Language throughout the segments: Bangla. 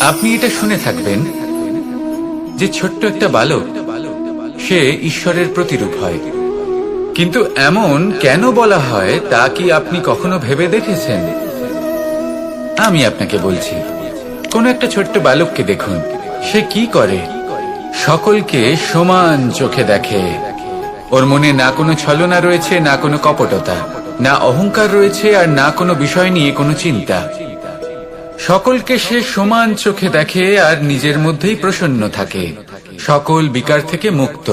আপনি এটা শুনে থাকবেন যে ছোট্ট একটা বালক সে ঈশ্বরের প্রতিরূপ হয়, কিন্তু এমন কেন বলা হয় তা কি আপনি কখনো ভেবে দেখেছেন? আমি আপনাকে বলছি, কোন একটা ছোট্ট বালককে দেখুন, সে কি করে? সকলকে সমান চোখে দেখে। ওর মনে না কোনো ছলনা রয়েছে, না কোনো কপটতা, না অহংকার রয়েছে, আর না কোনো বিষয় নিয়ে কোনো চিন্তা। সকলকে সে সমান চোখে দেখে আর নিজের মধ্যেই প্রসন্ন থাকে, সকল বিকার থেকে মুক্ত।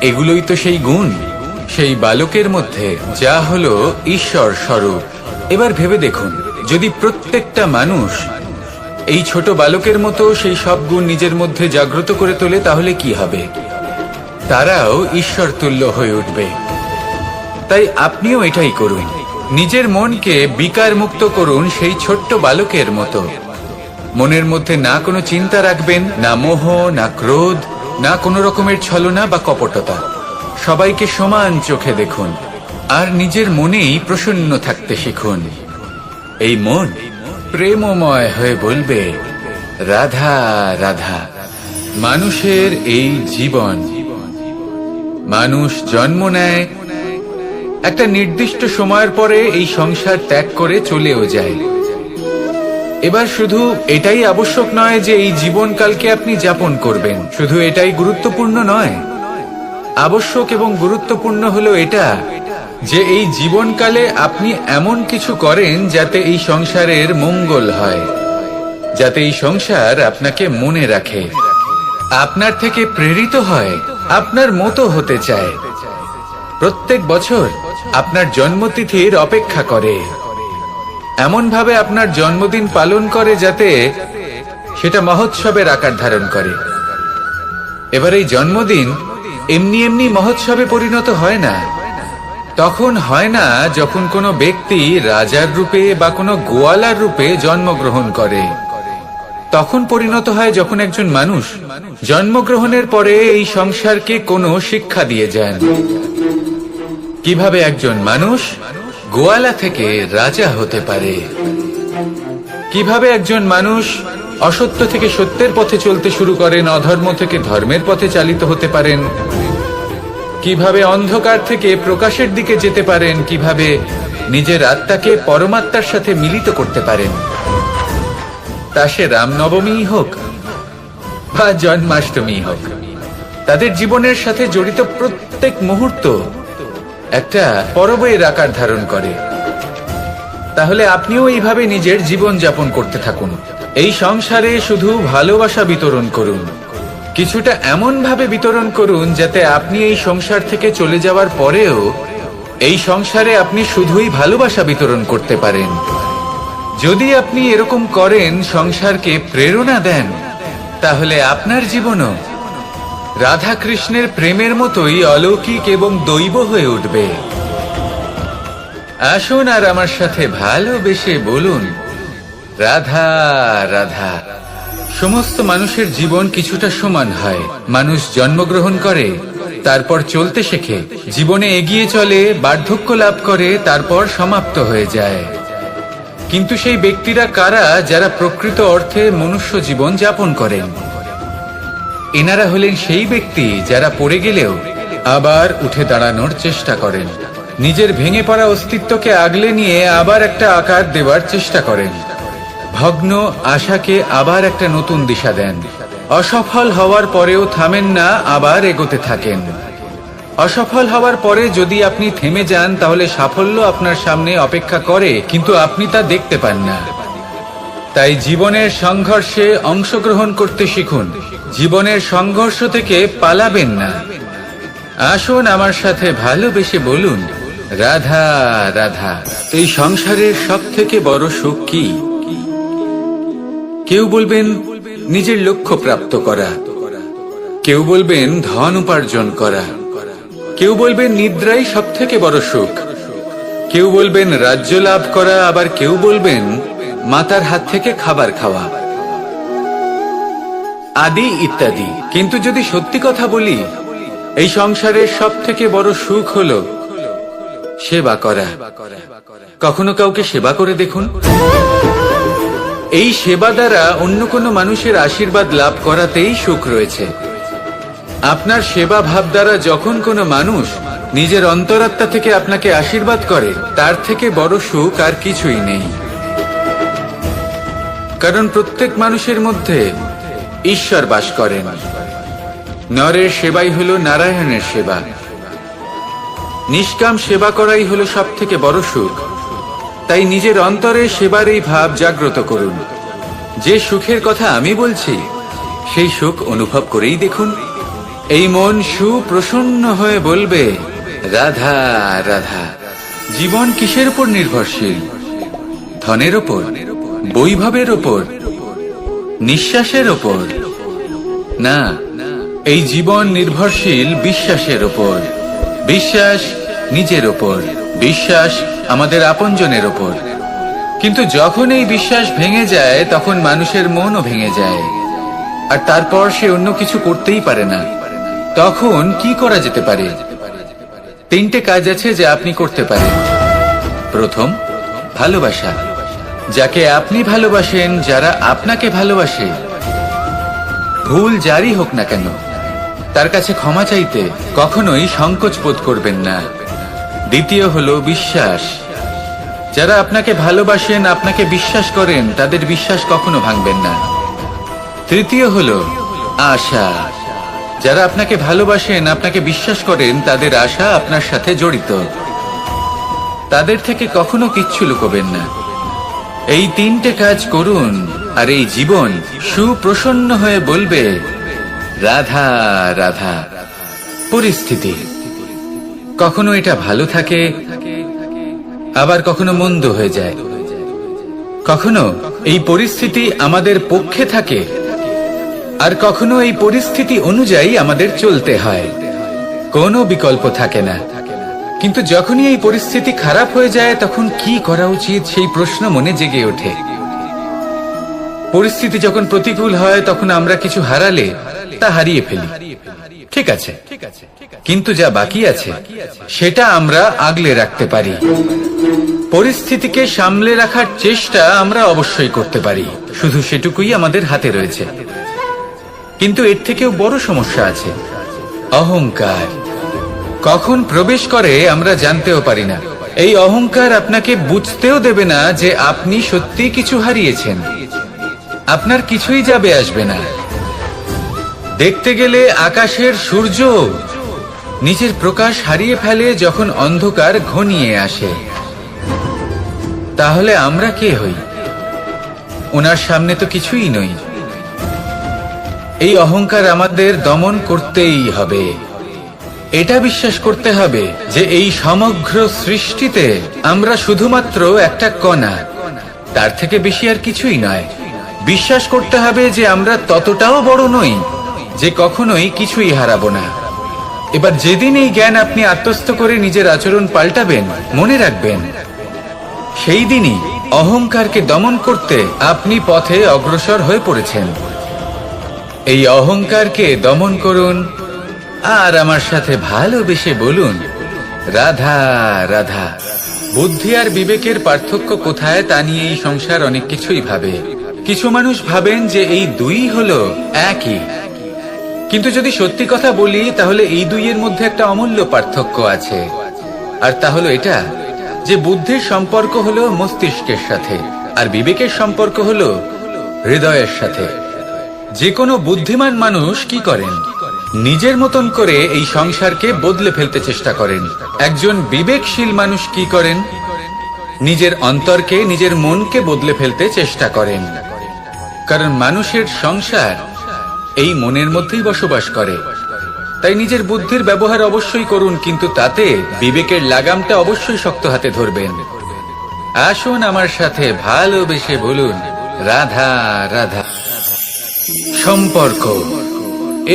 এগুলোই তো সেই গুণ, সেই বালকের মধ্যে, যা হলো ঈশ্বর স্বরূপ। এবার ভেবে দেখুন, যদি প্রত্যেকটা মানুষ এই ছোট বালকের মতো সেই সব গুণ নিজের মধ্যে জাগ্রত করে তোলে, তাহলে কি হবে? তারাও ঈশ্বর তুল্য হয়ে উঠবে। তাই আপনিও এটাই করুন, নিজের মনকে বিকার মুক্ত করুন সেই ছোট্ট বালকের মতো। মনের মধ্যে না কোনো চিন্তা রাখবেন, না মোহ, না ক্রোধ, না কোনো রকমের ছলনা বা কপটতা। সবাইকে সমান চোখে দেখুন আর নিজের মনেই প্রসন্ন থাকতে শিখুন। এই মন প্রেমময় হয়ে বলবে, রাধা রাধা। মানুষের এই জীবন, মানুষ জন্ম নেয়, একটা নির্দিষ্ট সময়ের পরে এই সংসার ত্যাগ করে চলেও যায়। এবার শুধু এটাই আবশ্যক নয় যে এই জীবনকালকে আপনি যাপন করবেন, শুধু এটাই গুরুত্বপূর্ণ নয়। আবশ্যক এবং গুরুত্বপূর্ণ হলো এটা যে এই জীবনকালে আপনি এমন কিছু করেন যাতে এই সংসারের মঙ্গল হয়, যাতে এই সংসার আপনাকে মনে রাখে, আপনার থেকে প্রেরিত হয়, আপনার মতো হতে চায়, প্রত্যেক বছর আপনার জন্মতিথির অপেক্ষা করে, এমন ভাবে আপনার জন্মদিন পালন করে যাতে সেটা মহোৎসবের আকার ধারণ করে। এবার এই জন্মদিন এমনি এমনি মহোৎসবে পরিণত হয় না। তখন হয় না যখন কোনো ব্যক্তি রাজার রূপে বা কোনো গোয়ালার রূপে জন্মগ্রহণ করে। তখন পরিণত হয় যখন একজন মানুষ জন্মগ্রহণের পরে এই সংসারকে কোনো শিক্ষা দিয়ে যান, কিভাবে একজন মানুষ গোয়ালা থেকে রাজা হতে পারে, কিভাবে একজন মানুষ অসত্য থেকে সত্যের পথে চলতে শুরু করেন, অধর্ম থেকে ধর্মের পথে চালিত হতে পারেন, কিভাবে অন্ধকার থেকে প্রকাশের দিকে যেতে পারেন, কিভাবে নিজের আত্মাকে পরমাত্মার সাথে মিলিত করতে পারেন। তা সে রামনবমী হোক বা জন্মাষ্টমী হোক, তাদের জীবনের সাথে জড়িত প্রত্যেক মুহূর্ত একটা পরবের আকার ধারণ করে। তাহলে আপনিও এইভাবে নিজের জীবন যাপন করতে থাকুন। এই সংসারে শুধু ভালোবাসা বিতরণ করুন, কিছুটা এমন ভাবে বিতরণ করুন যাতে আপনি এই সংসার থেকে চলে যাওয়ার পরেও এই সংসারে আপনি শুধুই ভালোবাসা বিতরণ করতে পারেন। যদি আপনি এরকম করেন, সংসারকে প্রেরণা দেন, তাহলে আপনার জীবনও রাধা কৃষ্ণের প্রেমের মতোই অলৌকিক এবং দৈব হয়ে উঠবে। আসুন আর আমার সাথে ভালোবেসে বলুন, রাধা রাধা। সমস্ত মানুষের জীবন কিছুটা সমান হয়। মানুষ জন্মগ্রহণ করে, তারপর চলতে শেখে, জীবনে এগিয়ে চলে, বার্ধক্য লাভ করে, তারপর সমাপ্ত হয়ে যায়। কিন্তু সেই ব্যক্তিরা কারা যারা প্রকৃত অর্থে মনুষ্য জীবন যাপন করেন? এনারা হলেন সেই ব্যক্তি যারা পড়ে গেলেও আবার উঠে দাঁড়ানোর চেষ্টা করেন, নিজের ভেঙে পড়া অস্তিত্বকে আগলে নিয়ে আবার একটা আকার দেওয়ার চেষ্টা করেন, ভগ্ন আশাকে আবার একটা নতুন দিশা দেন। অসফল হওয়ার পরেও থামেন না, আবার এগোতে থাকেন। অসফল হওয়ার পরে যদি আপনি থেমে যান, তাহলে সাফল্য আপনার সামনে অপেক্ষা করে, কিন্তু আপনি তা দেখতে পান না। তাই জীবনের সংঘর্ষে অংশগ্রহণ করতে শিখুন, জীবনের সংঘর্ষ থেকে পালাবেন না। আসুন আমার সাথে ভালোবেসে বলুন, রাধা রাধা। এই সংসারের সব থেকে বড় সুখ কি? কেউ বলবেন নিজের লক্ষ্য প্রাপ্ত করা, কেউ বলবেন ধন উপার্জন করা, কেউ বলবেন নিদ্রাই সব থেকে বড় সুখ, কেউ বলবেন রাজ্য লাভ করা, আবার কেউ বলবেন মাতার হাত থেকে খাবার খাওয়া, আদি ইত্যাদি। কিন্তু যদি সত্যি কথা বলি, এই সংসারের সব থেকে বড় সুখ হলো সেবা করা। কখনো কাউকে সেবা করে দেখুন। এই সেবা দ্বারা অন্য কোনো মানুষের আশীর্বাদ লাভ করাতেই সুখ রয়েছে। আপনার সেবা ভাব দ্বারা যখন কোনো মানুষ নিজের অন্তরাত্মা থেকে আপনাকে আশীর্বাদ করে, তার থেকে বড় সুখ আর কিছুই নেই। কারণ প্রত্যেক মানুষের মধ্যে ঈশ্বর বাস করেন। নরের সেবাই হলো নারায়ণের সেবা। নিষ্কাম সেবা করাই হলো সব থেকে বড় সুখ। তাই নিজের অন্তরে সেবার এই ভাব জাগ্রত করুন। যে সুখের কথা আমি বলছি, সেই সুখ অনুভব করেই দেখুন। এই মন সুপ্রসন্ন হয়ে বলবে, রাধা রাধা। জীবন কিসের উপর নির্ভরশীল? ধনের ওপর, বৈভবের ওপর, নিঃশ্বাসের ওপর? না, এই জীবন নির্ভরশীল বিশ্বাসের ওপর। বিশ্বাস নিজের ওপর, বিশ্বাস আমাদের আপনজনের ওপর। কিন্তু যখন এই বিশ্বাস ভেঙে যায়, তখন মানুষের মনও ভেঙে যায়, আর তারপর সে অন্য কিছু করতেই পারে না। তখন কি করা যেতে পারে? 3টে কাজ আছে যা আপনি করতে পারেন। প্রথম, ভালোবাসা। যাকে আপনি ভালোবাসেন, যারা আপনাকে ভালোবাসে, ভুল যারই হোক না কেন, তার কাছে ক্ষমা চাইতে কখনোই সংকোচ বোধ করবেন না। দ্বিতীয় হলো বিশ্বাস। যারা আপনাকে ভালোবাসেন, আপনাকে বিশ্বাস করেন, তাদের বিশ্বাস কখনো ভাঙবেন না। তৃতীয় হলো আশা। যারা আপনাকে ভালোবাসেন, আপনাকে বিশ্বাস করেন, তাদের আশা আপনার সাথে জড়িত। তাদের থেকে কখনো কিচ্ছু লুকোবেন না। এই 3টে কাজ করুন, আর এই জীবন সুপ্রসন্ন হয়ে বলবে, রাধা রাধা। পরিস্থিতি কখনো এটা ভালো থাকে, আবার কখনো মন্দ হয়ে যায়। কখনো এই পরিস্থিতি আমাদের পক্ষে থাকে, আর কখনো এই পরিস্থিতি অনুযায়ী আমাদের চলতে হয়। কোনো বিকল্প থাকে না। কিন্তু যখনই এই পরিস্থিতি খারাপ হয়ে যায়, তখন কি করা উচিত সেই প্রশ্ন মনে জেগে ওঠে। পরিস্থিতি যখন প্রতিকূল হয়, তখন আমরা কিছু হারালে তা হারিয়ে ফেলি, ঠিক আছে, কিন্তু যা বাকি আছে সেটা আমরা আগলে রাখতে পারি। পরিস্থিতিকে সামলে রাখার চেষ্টা আমরা অবশ্যই করতে পারি, শুধু সেটুকুই আমাদের হাতে রয়েছে। কিন্তু এর থেকেও বড় সমস্যা আছে, অহংকার। কখন প্রবেশ করে আমরা জানতেও পারি না। এই অহংকার আপনাকে বুঝতেও দেবে না যে আপনি সত্যি কিছু হারিয়েছেন। আপনার কিছুই যাবে আসবে না। দেখতে গেলে আকাশের সূর্য নিজের প্রকাশ হারিয়ে ফেলে যখন অন্ধকার ঘনিয়ে আসে। তাহলে আমরা কে হই? ওনার সামনে তো কিছুই নই। এই অহংকার আমাদের দমন করতেই হবে। এটা বিশ্বাস করতে হবে যে এই সমগ্র সৃষ্টিতে আমরা শুধুমাত্র একটা কণা, তার থেকে বেশি আর কিছুই নয়। বিশ্বাস করতে হবে যে আমরা ততটাও বড় নই যে কখনোই কিছুই হারাবো না। এবার যেদিন এই জ্ঞান আপনি আত্মস্থ করে নিজের আচরণ পাল্টাবেন, মনে রাখবেন সেই দিনই অহংকারকে দমন করতে আপনি পথে অগ্রসর হয়ে পড়েছেন। এই অহংকারকে দমন করুন, আর আমার সাথে ভালোবেসে বলুন, রাধা রাধা। বুদ্ধি আর বিবেকের পার্থক্য কোথায় তা নিয়ে এই সংসার অনেক কিছুই ভাবে। কিছু মানুষ ভাবেন যে এই দুই হলো একই, কিন্তু যদি সত্যি কথা বলি, তাহলে এই দুইয়ের মধ্যে একটা অমূল্য পার্থক্য আছে। আর তা হলো এটা যে বুদ্ধির সম্পর্ক হলো মস্তিষ্কের সাথে, আর বিবেকের সম্পর্ক হলো হৃদয়ের সাথে। যে কোনো বুদ্ধিমান মানুষ কি করেন? নিজের মতন করে এই সংসারকে বদলে ফেলতে চেষ্টা করেন। একজন বিবেকশীল মানুষ কি করেন? নিজের অন্তরকে, নিজের মনকে বদলে ফেলতে চেষ্টা করেন। কারণ মানুষের সংসার এই মনের মধ্যেই বসবাস করে। তাই নিজের বুদ্ধির ব্যবহার অবশ্যই করুন, কিন্তু তাতে বিবেকের লাগামটা অবশ্যই শক্ত হাতে ধরবেন। আসুন আমার সাথে ভালোবেসে বলুন, রাধা রাধা। সম্পর্ক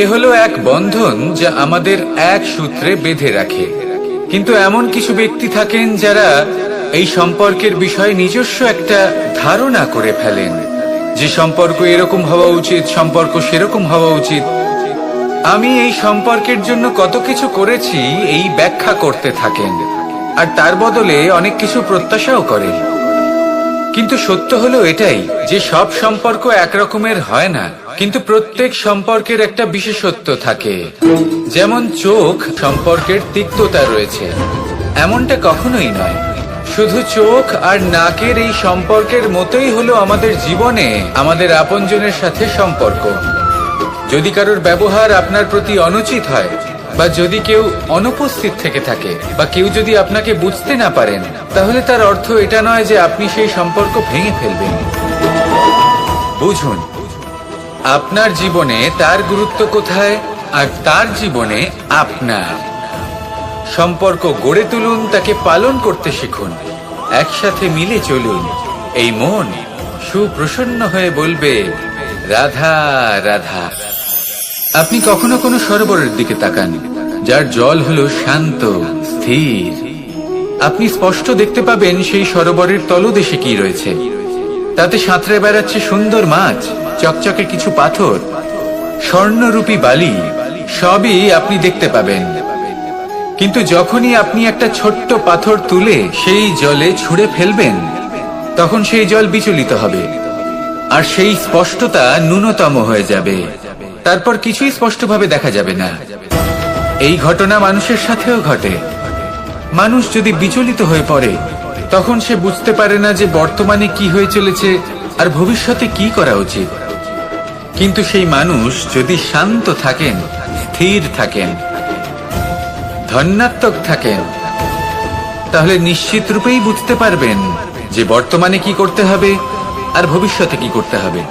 এ হলো এক বন্ধন যা আমাদের এক সূত্রে বেঁধে রাখে। কিন্তু এমন কিছু ব্যক্তি থাকেন যারা এই সম্পর্কের বিষয়ে নিজস্ব একটা ধারণা করে ফেলেন যে সম্পর্ক এরকম হওয়া উচিত, সম্পর্ক সেরকম হওয়া উচিত। আমি এই সম্পর্কের জন্য কত কিছু করেছি এই ব্যাখ্যা করতে থাকেন, আর তার বদলে অনেক কিছু প্রত্যাশাও করেন। কিন্তু সত্য হলো এটাই যে সব সম্পর্ক একরকমের হয় না, কিন্তু প্রত্যেক সম্পর্কের একটা বিশেষত্ব থাকে। যেমন চোখ সম্পর্কের তিক্ততা রয়েছে, এমনটা কখনোই নয়। শুধু চোখ আর নাকের এই সম্পর্কের মতোই হলো আমাদের জীবনে আমাদের আপনজনের সাথে সম্পর্ক। যদি কারোর ব্যবহার আপনার প্রতি অনুচিত হয়, বা যদি কেউ অনুপস্থিত থেকে থাকে, বা কেউ যদি আপনাকে বুঝতে না পারেন, তাহলে তার অর্থ এটা নয় যে আপনি সেই সম্পর্ক ভেঙে ফেলবেন। বুঝুন, আপনার জীবনে তার গুরুত্ব কোথায় আর তার জীবনে আপনার। সম্পর্ক গড়ে তুলুন, তাকে পালন করতে শিখুন, একসাথে মিলে চলুন। এই মন সুপ্রসন্ন হয়ে বলবে, রাধা রাধা। আপনি কখনো কোনো সরোবরের দিকে তাকান যার জল হলো শান্ত, স্থির। আপনি স্পষ্ট দেখতে পাবেন সেই সরোবরের তলদেশে কি রয়েছে। তাতে সাঁতরে বেড়াচ্ছে সুন্দর মাছ, চকচকে কিছু পাথর, স্বর্ণরূপী বালি, সবই আপনি দেখতে পাবেন। কিন্তু যখনই আপনি একটা ছোট্ট পাথর তুলে সেই জলে ছুঁড়ে ফেলবেন, তখন সেই জল বিচলিত হবে আর সেই স্পষ্টতা ন্যূনতম হয়ে যাবে। তারপর কিছুই স্পষ্টভাবে দেখা যাবে না। এই ঘটনা মানুষের সাথেও ঘটে। মানুষ যদি বিচলিত হয়ে পড়ে, তখন সে বুঝতে পারে না যে বর্তমানে কি হয়ে চলেছে আর ভবিষ্যতে কি করা উচিত। কিন্তু সেই মানুষ যদি শান্ত থাকেন, স্থির থাকেন, ধন্যাত্মক থাকেন, তাহলে নিশ্চিত রূপেই বুঝতে পারবেন যে বর্তমানে কি করতে হবে আর ভবিষ্যতে কি করতে হবে।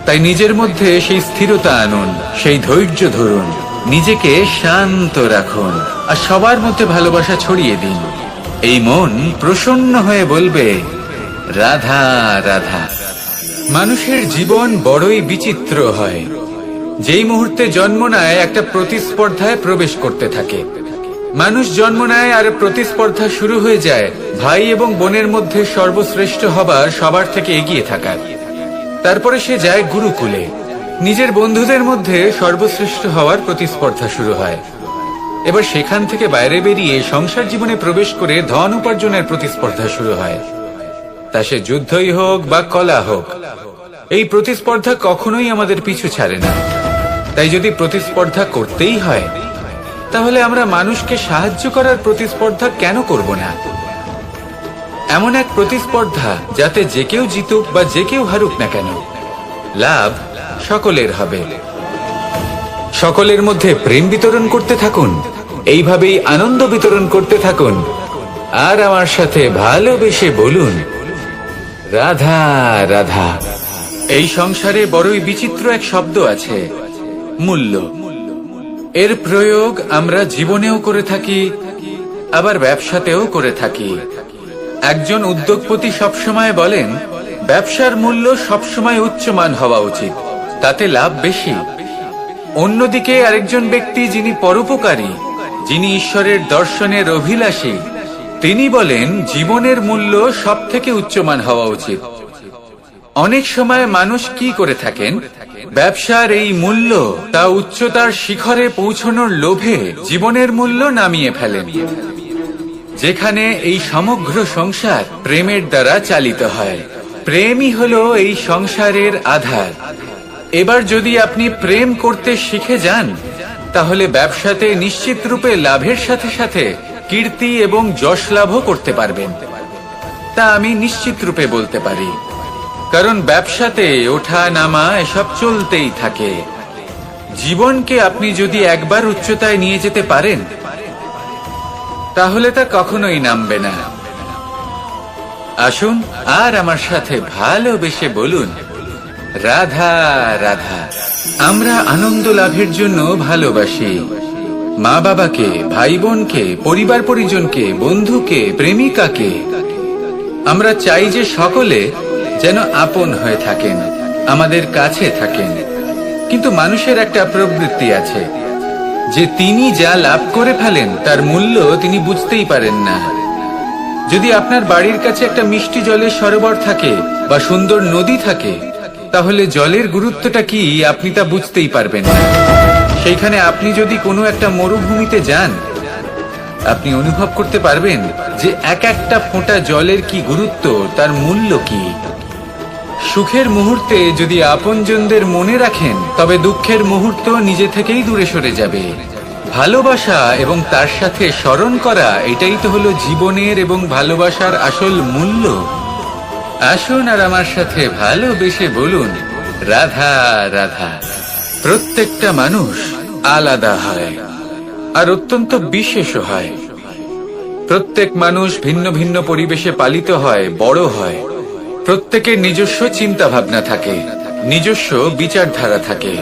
তাই নিজের মধ্যে সেই স্থিরতা আনুন, সেই ধৈর্য ধরুন, নিজেকে শান্ত রাখুন আর সবার মধ্যে ভালোবাসা ছড়িয়ে দিন। এই মন প্রসন্ন হয়ে বলবে, রাধা রাধা। মানুষের জীবন বড়ই বিচিত্র হয়। যেই মুহূর্তে জন্ম নেয় একটা প্রতিস্পর্ধায় প্রবেশ করতে থাকে। মানুষ জন্ম নেয় আর প্রতিস্পর্ধা শুরু হয়ে যায় ভাই এবং বোনের মধ্যে সর্বশ্রেষ্ঠ হবার, সবার থেকে এগিয়ে থাকার। তারপরে সে যায় গুরুকুলে। নিজের বন্ধুদের মধ্যে সর্বশ্রেষ্ঠ হওয়ার প্রতিস্পর্ধা শুরু হয়। এবার সেখান থেকে বাইরে বেরিয়ে সংসার জীবনে প্রবেশ করে ধন উপার্জনের প্রতিস্পর্ধা শুরু হয়। তা সে যুদ্ধই হোক বা কলা হোক, এই প্রতিস্পর্ধা কখনোই আমাদের পিছু ছাড়ে না। তাই যদি প্রতিস্পর্ধা করতেই হয়, তাহলে আমরা মানুষকে সাহায্য করার প্রতিস্পর্ধা কেন করব না? এমন এক প্রতিস্পর্ধা যাতে যে কেউ জিতুক বা যে কেউ হারুক না কেন, লাভ সকলের হবে। সকলের মধ্যে প্রেম বিতরণ করতে থাকুন, এইভাবেই আনন্দ বিতরণ করতে থাকুন। আর আমার সাথে ভালোবেসে বলুন, রাধা রাধা। এই সংসারে বড়ই বিচিত্র এক শব্দ আছে, মূল্য। এর প্রয়োগ আমরা জীবনেও করে থাকি, আবার ব্যবসাতেও করে থাকি। একজন উদ্যোগপতি সবসময় বলেন, ব্যবসার মূল্য সবসময় উচ্চমান হওয়া উচিত, তাতে লাভ বেশি। অন্যদিকে আরেকজন ব্যক্তি যিনি পরোপকারী, যিনি ঈশ্বরের দর্শনের অভিলাষী, তিনি বলেন জীবনের মূল্য সব থেকে উচ্চমান হওয়া উচিত। অনেক সময় মানুষ কি করে থাকেন, ব্যবসার এই মূল্য তা উচ্চতার শিখরে পৌঁছানোর লোভে জীবনের মূল্য নামিয়ে ফেলেন। যেখানে এই সমগ্র সংসার প্রেমের দ্বারা চালিত হয়। প্রেমই হলো এই সংসারের আধার। এবার যদি আপনি প্রেম করতে শিখে যান, তাহলে ব্যবসাতে নিশ্চিত রূপে লাভের সাথে সাথে কীর্তি এবং যশ লাভও করতে পারবেন। তা আমি নিশ্চিত রূপে বলতে পারি, কারণ ব্যবসাতে ওঠা নামা এসব চলতেই থাকে। জীবনকে আপনি যদি একবার উচ্চতায় নিয়ে যেতে পারেন, তাহলে তা কখনোই নামবে না। আসুন আর আমার সাথে ভালোবেসে বলুন, রাধা রাধা। আমরা আনন্দ লাভের জন্য ভালোবাসি মা বাবাকে, ভাই বোনকে, পরিবার পরিজনকে, বন্ধুকে, প্রেমিকাকে। আমরা চাই যে সকলে যেন আপন হয়ে থাকেন, আমাদের কাছে থাকেন। কিন্তু মানুষের একটা প্রবৃত্তি আছে যে তিনি যা লাভ করে ফেলেন তার মূল্য তিনি বুঝতেই পারেন না। যদি আপনার বাড়ির কাছে একটা মিষ্টি জলের সরোবর থাকে বা সুন্দর নদী থাকে, তাহলে জলের গুরুত্বটা কি আপনি তা বুঝতেই পারবেন না। সেইখানে আপনি যদি কোনো একটা মরুভূমিতে যান, আপনি অনুভব করতে পারবেন যে এক একটা ফোঁটা জলের কি গুরুত্ব, তার মূল্য কি। সুখের মুহূর্তে যদি আপনজনদের মনে রাখেন, তবে দুঃখের মুহূর্ত নিজে থেকেই দূরে সরে যাবে। ভালোবাসা এবং তার সাথে স্মরণ করা, এটাই তো হলো জীবনের এবং ভালোবাসার আসল মূল্য। আসুন আর আমার সাথে ভালোবেসে বলুন, রাধা রাধা। প্রত্যেকটা মানুষ আলাদা হয় আর অত্যন্ত বিশেষও হয়। প্রত্যেক মানুষ ভিন্ন ভিন্ন পরিবেশে পালিত হয়, বড় হয়। প্রত্যেকের নিজস্ব চিন্তা ভাবনা থাকে, নিজস্ব বিচারধারা থাকে।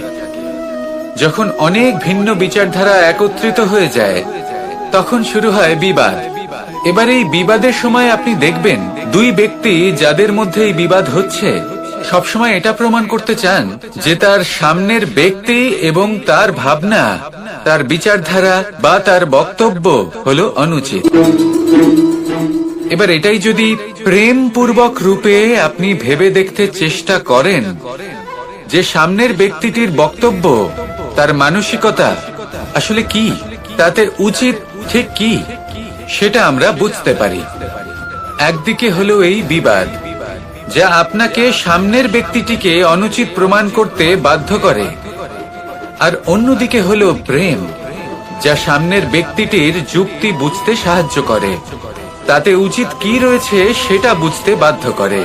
যখন অনেক ভিন্ন বিচারধারা একত্রিত হয়ে যায়, তখন শুরু হয় বিবাদ। এবার এই বিবাদের সময় আপনি দেখবেন, দুই ব্যক্তি যাদের মধ্যে এই বিবাদ হচ্ছে, সবসময় এটা প্রমাণ করতে চান যে তার সামনের ব্যক্তি এবং তার ভাবনা, তার বিচারধারা বা তার বক্তব্য হলো অনুচিত। এবার এটাই যদি প্রেম পূর্বক রূপে আপনি ভেবে দেখতে চেষ্টা করেন যে সামনের ব্যক্তিটির বক্তব্য, তার মানসিকতা আসলে কি, তাতে উচিত ঠিক কি, সেটা আমরা বুঝতে পারি। একদিকে হলো এই বিবাদ, যা আপনাকে সামনের ব্যক্তিটিকে অনুচিত প্রমাণ করতে বাধ্য করে, আর অন্যদিকে হলো প্রেম, যা সামনের ব্যক্তিটির যুক্তি বুঝতে সাহায্য করে, তাতে উচিত কি রয়েছে সেটা বুঝতে বাধ্য করে,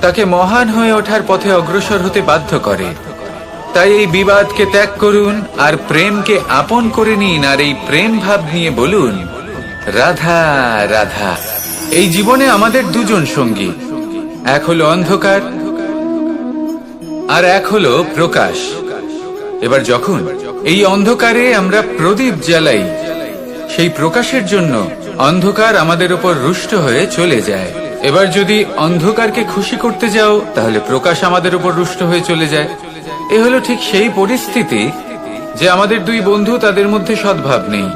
তাকে মহান হয়ে ওঠার পথে অগ্রসর হতে বাধ্য করে। তাই এই বিবাদকে ত্যাগ করুন আর প্রেমকে আপন করে নিন, আর এই প্রেম ভাব নিয়ে বলুন, রাধা রাধা। এই জীবনে আমাদের দুজন সঙ্গী, এক হলো অন্ধকার আর এক হলো প্রকাশ। এবার যখন এই অন্ধকারে আমরা প্রদীপ জ্বালাই, সেই প্রকাশের জন্য অন্ধকার আমাদের উপর রুষ্ট হয়ে চলে যায়। এবার যদি অন্ধকারকে খুশি করতে যাও, তাহলে প্রকাশ আমাদের উপর রুষ্ট হয়ে চলে যায়। এ হলো ঠিক সেই পরিস্থিতি যে আমাদের দুই বন্ধু, তাদের মধ্যে সদ্ভাব নেই।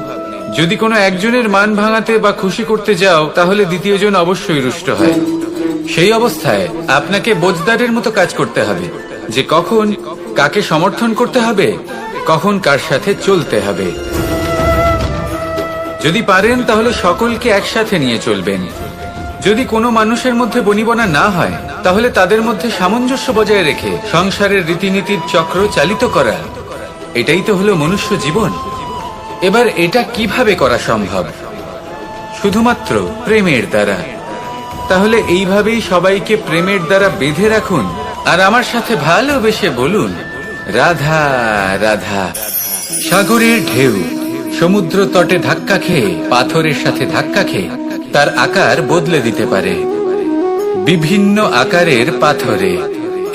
যদি কোনো একজনের মান ভাঙাতে বা খুশি করতে যাও, তাহলে দ্বিতীয়জন অবশ্যই রুষ্ট হয়। সেই অবস্থায় আপনাকে বোঝদারের মতো কাজ করতে হবে যে কখন কাকে সমর্থন করতে হবে, কখন কার সাথে চলতে হবে। যদি পারেন তাহলে সকলকে একসাথে নিয়ে চলবেন। যদি কোনো মানুষের মধ্যে বনিবনা না হয়, তাহলে তাদের মধ্যে সামঞ্জস্য বজায় রেখে সংসারের রীতিনীতির চক্র চালিত করা, এটাই তো হলো মনুষ্য জীবন। এবার এটা কিভাবে করা সম্ভব? শুধুমাত্র প্রেমের দ্বারা। তাহলে এইভাবেই সবাইকে প্রেমের দ্বারা বেঁধে রাখুন আর আমার সাথে ভালোবেসে বলুন, রাধা রাধা। সাগরের ঢেউ সমুদ্র তটে ধাক্কা খেয়ে, পাথরের সাথে ধাক্কা খেয়ে তার আকার বদলে দিতে পারে। বিভিন্ন আকারের পাথরে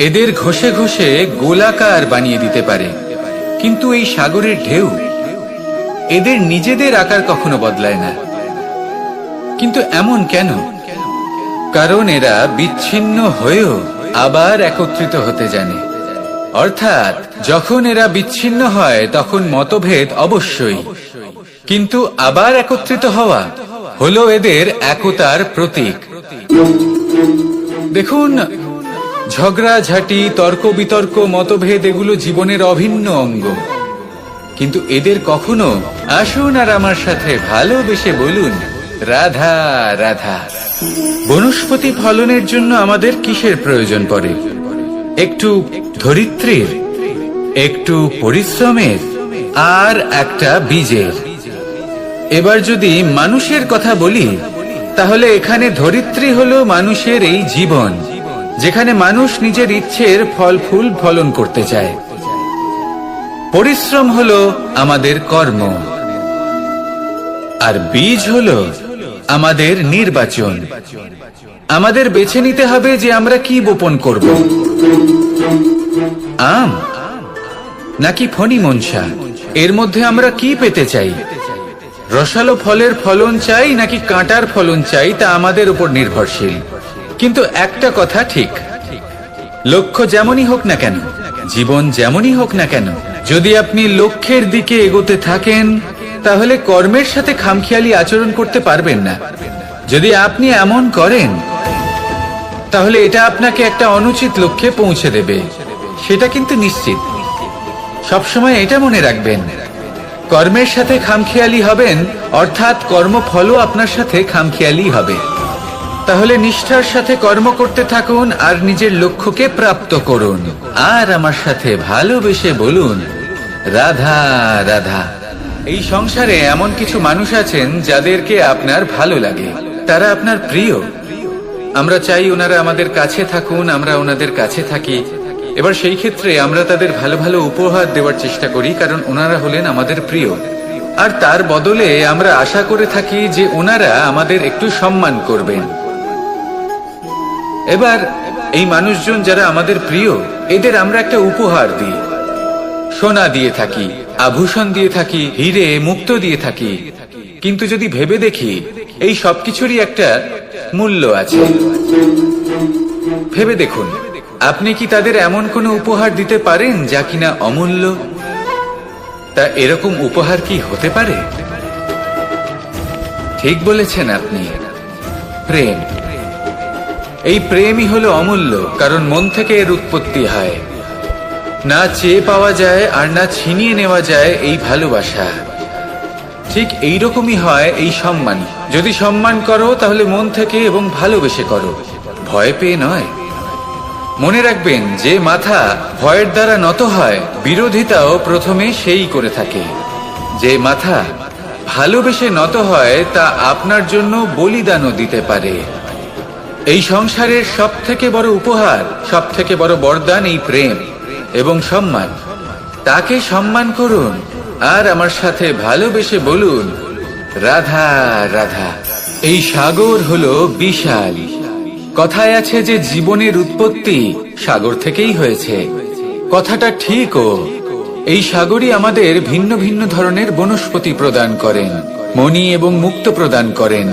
এদের ঘষে ঘষে গোলাকার বানিয়ে দিতে পারে, কিন্তু এই সাগরের ঢেউ এদের নিজেদের আকার কখনো বদলায় না। কিন্তু এমন কেন? কারণ এরা বিচ্ছিন্ন হয়েও আবার একত্রিত হতে জানে। অর্থাৎ যখন এরা বিচ্ছিন্ন হয় তখন মতভেদ অবশ্যই, কিন্তু আবার একত্রিত হওয়া হলো এদের একতার প্রতীক। দেখুন, ঝগড়াঝাটি, তর্ক বিতর্ক, মতভেদ, এগুলো জীবনের অভিন্ন অঙ্গ, কিন্তু এদের কখনো, আসুন আর আমার সাথে ভালোবেসে বলুন, রাধা রাধা। বনস্পতি ফলনের জন্য আমাদের কিসের প্রয়োজন পড়ে? একটু ধরিত্রীর, একটু পরিশ্রমের, আর একটা বীজের। এবার যদি মানুষের কথা বলি, তাহলে এখানে ধরিত্রী হলো মানুষের এই জীবন, যেখানে মানুষ নিজের ইচ্ছের ফল ফুল ফলন করতে চায়। পরিশ্রম হলো আমাদের কর্ম, আর বীজ হলো আমাদের নির্বাচন। আমাদের বেছে নিতে হবে যে আমরা কি বপন করব, আম নাকি ফণি মনসা। এর মধ্যে আমরা কি পেতে চাই? রসালো ফলের ফলন চাই নাকি কাঁটার ফলন চাই, তা আমাদের উপর নির্ভরশীল। কিন্তু একটা কথা ঠিক, লক্ষ্য যেমনই হোক না কেন, জীবন যেমনই হোক না কেন, যদি আপনি লক্ষ্যের দিকে এগোতে থাকেন, তাহলে কর্মের সাথে খামখেয়ালি আচরণ করতে পারবেন না। যদি আপনি এমন করেন, তাহলে এটা আপনাকে একটা অনুচিত লক্ষ্যে পৌঁছে দেবে, সেটা কিন্তু নিশ্চিত। সবসময় এটা মনে রাখবেন, কর্মের সাথে খামখেয়ালি হবেন, অর্থাৎ কর্মফলও আপনার সাথে খামখেয়ালি হবে। তাহলে নিষ্ঠার সাথে কর্ম করতে থাকুন আর নিজের লক্ষ্যকে প্রাপ্ত করুন। আর আমার সাথে ভালোবেসে বলুন, রাধা রাধা। এই সংসারে এমন কিছু মানুষ আছেন যাদেরকে আপনার ভালো লাগে, তারা আপনার প্রিয়। আমরা চাই ওনারা আমাদের কাছে থাকুন, আমরা ওনাদের কাছে থাকি। এবার সেই ক্ষেত্রে আমরা তাদের ভালো ভালো উপহার দেওয়ার চেষ্টা করি, কারণ ওনারা হলেন আমাদের প্রিয়। আর তার বদলে আমরা আশা করে থাকি যে ওনারা আমাদের একটু সম্মান করবেন। এবার এই মানুষজন যারা আমাদের প্রিয়, এদের আমরা একটা উপহার দিই। সোনা দিয়ে থাকি, আভূষণ দিয়ে থাকি, হিরে মুক্ত দিয়ে থাকি। কিন্তু যদি ভেবে দেখি, এই সবকিছুরই একটা মূল্য আছে। ভেবে দেখুন, আপনি কি তাদের এমন কোনো উপহার দিতে পারেন যা কিনা অমূল্য? তা এরকম উপহার কি হতে পারে? ঠিক বলেছেন আপনি, প্রেম। এই প্রেমই হলো অমূল্য, কারণ মন থেকে এর উৎপত্তি হয়। না চেয়ে পাওয়া যায় আর না ছিনিয়ে নেওয়া যায় এই ভালোবাসা। ঠিক এইরকমই হয় এই সম্মান। যদি সম্মান করো তাহলে মন থেকে এবং ভালোবেসে করো, ভয় পেয়ে নয়। মনে রাখবেন, যে মাথা ভয়ের দ্বারা নত হয়, বিরোধিতাও প্রথমে সেই করে থাকে। যে মাথা ভালোবেসে নত হয়, তা আপনার জন্য বলিদানও দিতে পারে। এই সংসারের সব থেকে বড় উপহার, সব থেকে বড় বরদান এই প্রেম এবং সম্মান। তাকে সম্মান করুন আর আমার সাথে ভালোবেসে বলুন, রাধা রাধা। এই সাগর হলো বিশাল। কথায় আছে যে জীবনের উৎপত্তি সাগর থেকেই হয়েছে। কথাটা ঠিকও। এই সাগরই আমাদের ভিন্ন ভিন্ন ধরনের বনস্পতি প্রদান করেন, মণি এবং মুক্ত প্রদান করেন।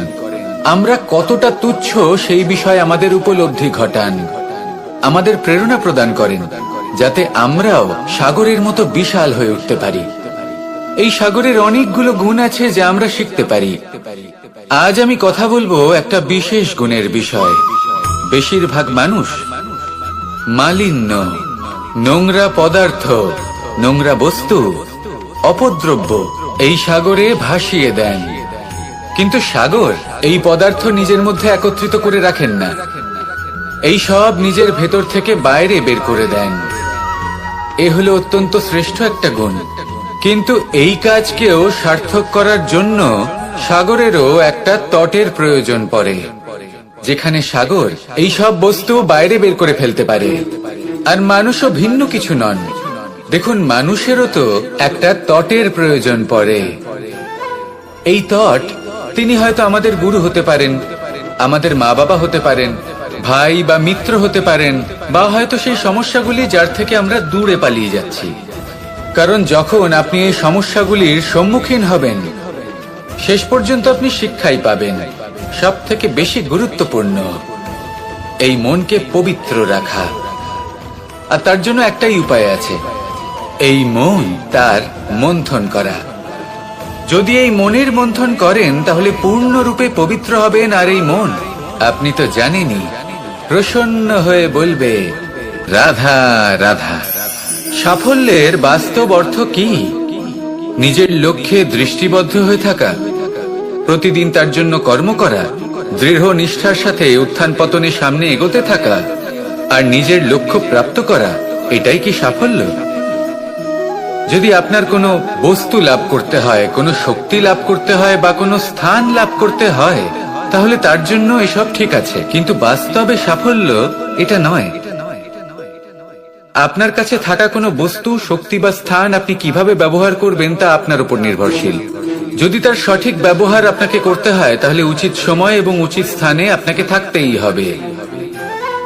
আমরা কতটা তুচ্ছ সেই বিষয়ে আমাদের উপলব্ধি ঘটান, আমাদের প্রেরণা প্রদান করেন, যাতে আমরাও সাগরের মতো বিশাল হয়ে উঠতে পারি। এই সাগরের অনেকগুলো গুণ আছে যা আমরা শিখতে পারি। আজ আমি কথা বলবো একটা বিশেষ গুণের বিষয়। বেশিরভাগ মানুষ মালিন্য, নোংরা পদার্থ, নোংরা বস্তু, অপদ্রব্য এই সাগরে ভাসিয়ে দেন। কিন্তু সাগর এই পদার্থ নিজের মধ্যে একত্রিত করে রাখেন না, এই সব নিজের ভেতর থেকে বাইরে বের করে দেন। এ হলো অত্যন্ত শ্রেষ্ঠ একটা গুণ। কিন্তু এই কাজকেও সার্থক করার জন্য সাগরেরও একটা তটের প্রয়োজন পড়ে, যেখানে সাগর এই সব বস্তু বাইরে বের করে ফেলতে পারে। আর মানুষও ভিন্ন কিছু নন। দেখুন, মানুষেরও তো একটা তটের প্রয়োজন পড়ে। এই তট, তিনি হয়তো আমাদের গুরু হতে পারেন, আমাদের মা বাবা হতে পারেন, ভাই বা মিত্র হতে পারেন, বা হয়তো সেই সমস্যাগুলি যার থেকে আমরা দূরে পালিয়ে যাচ্ছি। কারণ যখন আপনি এই সমস্যাগুলির সম্মুখীন হবেন, শেষ পর্যন্ত আপনি শিক্ষাই পাবেন। সব থেকে বেশি গুরুত্বপূর্ণ এই মনকে পবিত্র রাখা। আর তার জন্য একটাই উপায় আছে, এই মন তার মন্থন করা। যদি এই মনের মন্থন করেন তাহলে পূর্ণরূপে পবিত্র হবেন। আর এই মন, আপনি তো জানেনই, প্রসন্ন হয়ে বলবে, রাধা রাধা। সাফল্যের বাস্তব অর্থ কি? নিজের লক্ষ্যে দৃষ্টিবদ্ধ হয়ে থাকা, প্রতিদিন তার জন্য কর্ম করা, দৃঢ় নিষ্ঠার সাথে উত্থান পতনে সামনে এগোতে থাকা, আর নিজের লক্ষ্য প্রাপ্ত করা, এটাই কি সাফল্য? যদি আপনার কোনো বস্তু লাভ করতে হয়, কোনো শক্তি লাভ করতে হয়, বা কোনো স্থান লাভ করতে হয়, তাহলে তার জন্য এসব ঠিক আছে। কিন্তু বাস্তবে সাফল্য এটা নয়। আপনার কাছে থাকা কোনো বস্তু, শক্তি বা স্থান আপনি কিভাবে ব্যবহার করবেন তা আপনার উপর নির্ভরশীল। যদি তার সঠিক ব্যবহার আপনাকে করতে হয়, তাহলে উচিত সময় এবং উচিত স্থানে আপনাকে থাকতেই হবে।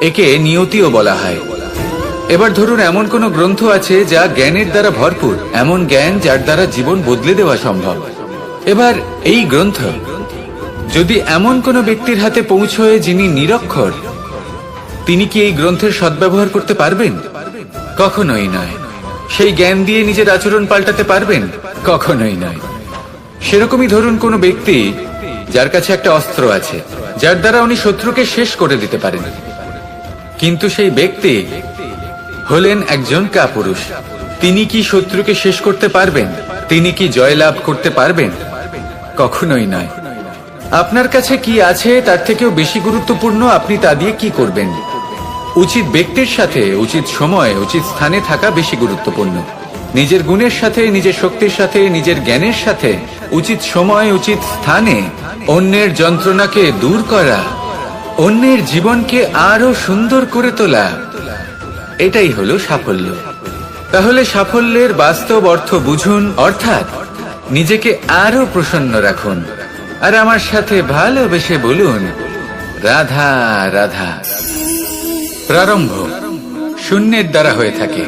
একে নিয়তিও বলা হয়। এবার ধরুন, এমন কোনো গ্রন্থ আছে যা জ্ঞানের দ্বারা ভরপুর, এমন জ্ঞান যার দ্বারা জীবন বদলে দেওয়া সম্ভব। এবার এই গ্রন্থ যদি এমন কোনো ব্যক্তির হাতে পৌঁছয় যিনি নিরক্ষর, তিনি কি এই গ্রন্থের সদ্ব্যবহার করতে পারবেন? কখনোই নয়। সেই জ্ঞান দিয়ে নিজের আচরণ পাল্টাতে পারবেন? কখনোই নয়। সেরকমই ধরুন, কোনো ব্যক্তি যার কাছে একটা অস্ত্র আছে, যার দ্বারা উনি শত্রুকে শেষ করে দিতে পারেন, কিন্তু সেই ব্যক্তি হলেন একজন কাপুরুষ। তিনি কি শত্রুকে শেষ করতে পারবেন? তিনি কি জয়লাভ করতে পারবেন? কখনোই নয়। আপনার কাছে কি আছে তার থেকেও বেশি গুরুত্বপূর্ণ আপনি তা দিয়ে কি করবেন। উচিত ব্যক্তির সাথে উচিত সময় উচিত স্থানে থাকা বেশি গুরুত্বপূর্ণ। নিজের গুণের সাথে, নিজের শক্তির সাথে, নিজের জ্ঞানের সাথে উচিত সময় উচিত স্থানে অন্যের যন্ত্রণাকে দূর করা, অন্যের জীবনকে আরো সুন্দর করে তোলা, এটাই হলো সাফল্য। তাহলে সাফল্যের বাস্তব অর্থ বুঝুন, অর্থাৎ নিজেকে আরো প্রসন্ন রাখুন। আর আমার সাথে ভালোবেসে বলুন, রাধা রাধা। প্রারম্ভ শূন্যের দ্বারা হয়ে থাকে,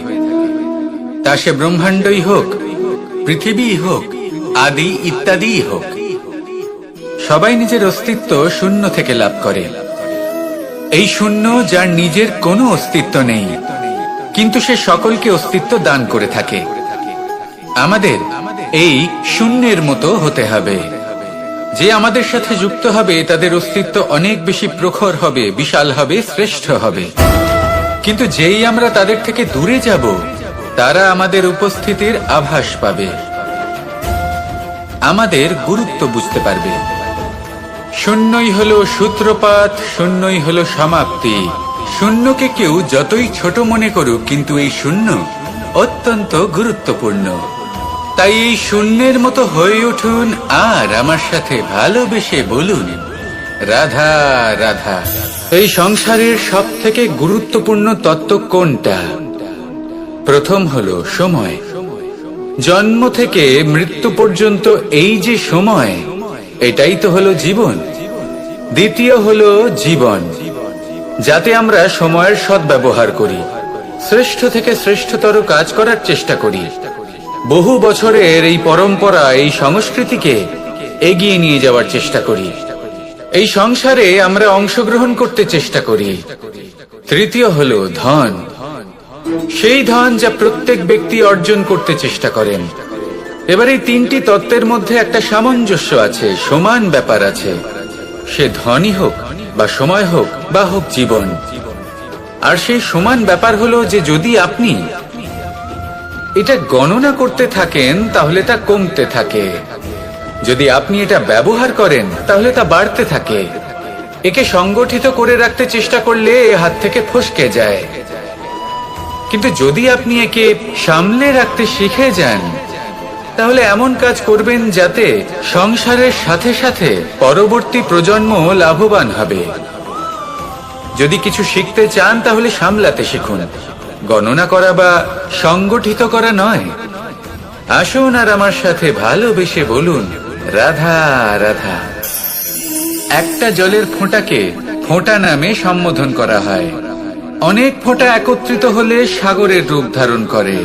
তা সে ব্রহ্মাণ্ডই হোক, পৃথিবী হোক, আদি ইত্যাদি হোক। সবাই নিজের অস্তিত্ব শূন্য থেকে লাভ করে। এই শূন্য যার নিজের কোনো অস্তিত্ব নেই, কিন্তু সে সকলকে অস্তিত্ব দান করে থাকে। আমাদের এই শূন্যের মতো হতে হবে। যে আমাদের সাথে যুক্ত হবে তাদের অস্তিত্ব অনেক বেশি প্রখর হবে, বিশাল হবে, শ্রেষ্ঠ হবে। কিন্তু যেই আমরা তাদের থেকে দূরে যাব, তারা আমাদের উপস্থিতির আভাস পাবে, আমাদের গুরুত্ব বুঝতে পারবে। শূন্যই হলো সূত্রপাত, শূন্যই হলো সমাপ্তি। শূন্যকে কেউ যতই ছোট মনে করুক, কিন্তু এই শূন্য অত্যন্ত গুরুত্বপূর্ণ। তাই এই শূন্যের মতো হয়ে উঠুন আর আমার সাথে ভালোবেসে বলুন, রাধা রাধা। এই সংসারের সব থেকে গুরুত্বপূর্ণ তত্ত্ব কোনটা? প্রথম হলো সময়। জন্ম থেকে মৃত্যু পর্যন্ত এই যে সময়, এটাই তো হলো জীবন। দ্বিতীয় হলো জীবন, যাতে আমরা সময়ের সদ্ব্যবহার করি, শ্রেষ্ঠ থেকে শ্রেষ্ঠতর কাজ করার চেষ্টা করি। বহু বছরের এই পরম্পরা, এই সংস্কৃতিকে এগিয়ে নিয়ে যাওয়ার চেষ্টা করি। এই সংসারে আমরা অংশগ্রহণ করতে চেষ্টা করি। তৃতীয় হলো ধন, সেই ধন যা প্রত্যেক ব্যক্তি অর্জন করতে চেষ্টা করেন। এবার এই তিনটি তত্ত্বের মধ্যে একটা সামঞ্জস্য আছে, সমান ব্যাপার আছে। সে ধনই হোক বা সময় হোক বা হোক জীবন। আর সেই সমান ব্যাপার হলো যে যদি আপনি এটা গণনা করতে থাকেন তাহলে তা কমতে থাকে, যদি আপনি এটা ব্যবহার করেন তাহলে তা বাড়তে থাকে। একে সংগঠিত করে রাখতে চেষ্টা করলে এ হাত থেকে ফসকে যায়। কিন্তু যদি আপনি একে সামলে রাখতে শিখে যান, তাহলে এমন কাজ করবেন যাতে সংসারের সাথে সাথে পরবর্তী প্রজন্ম লাভবান হবে। যদি কিছু শিখতে চান তাহলে সামলাতে শিখুন, গণনা করা বা সংগঠিত করা নয়। আসুন আর আমার সাথে ভালোবেসে বলুন, রাধা রাধা। একটা জলের ফোঁটাকে ফোঁটা নামে সম্বোধন করা হয়। অনেক ফোঁটা একত্রিত হলে সাগরের রূপ ধারণ করে।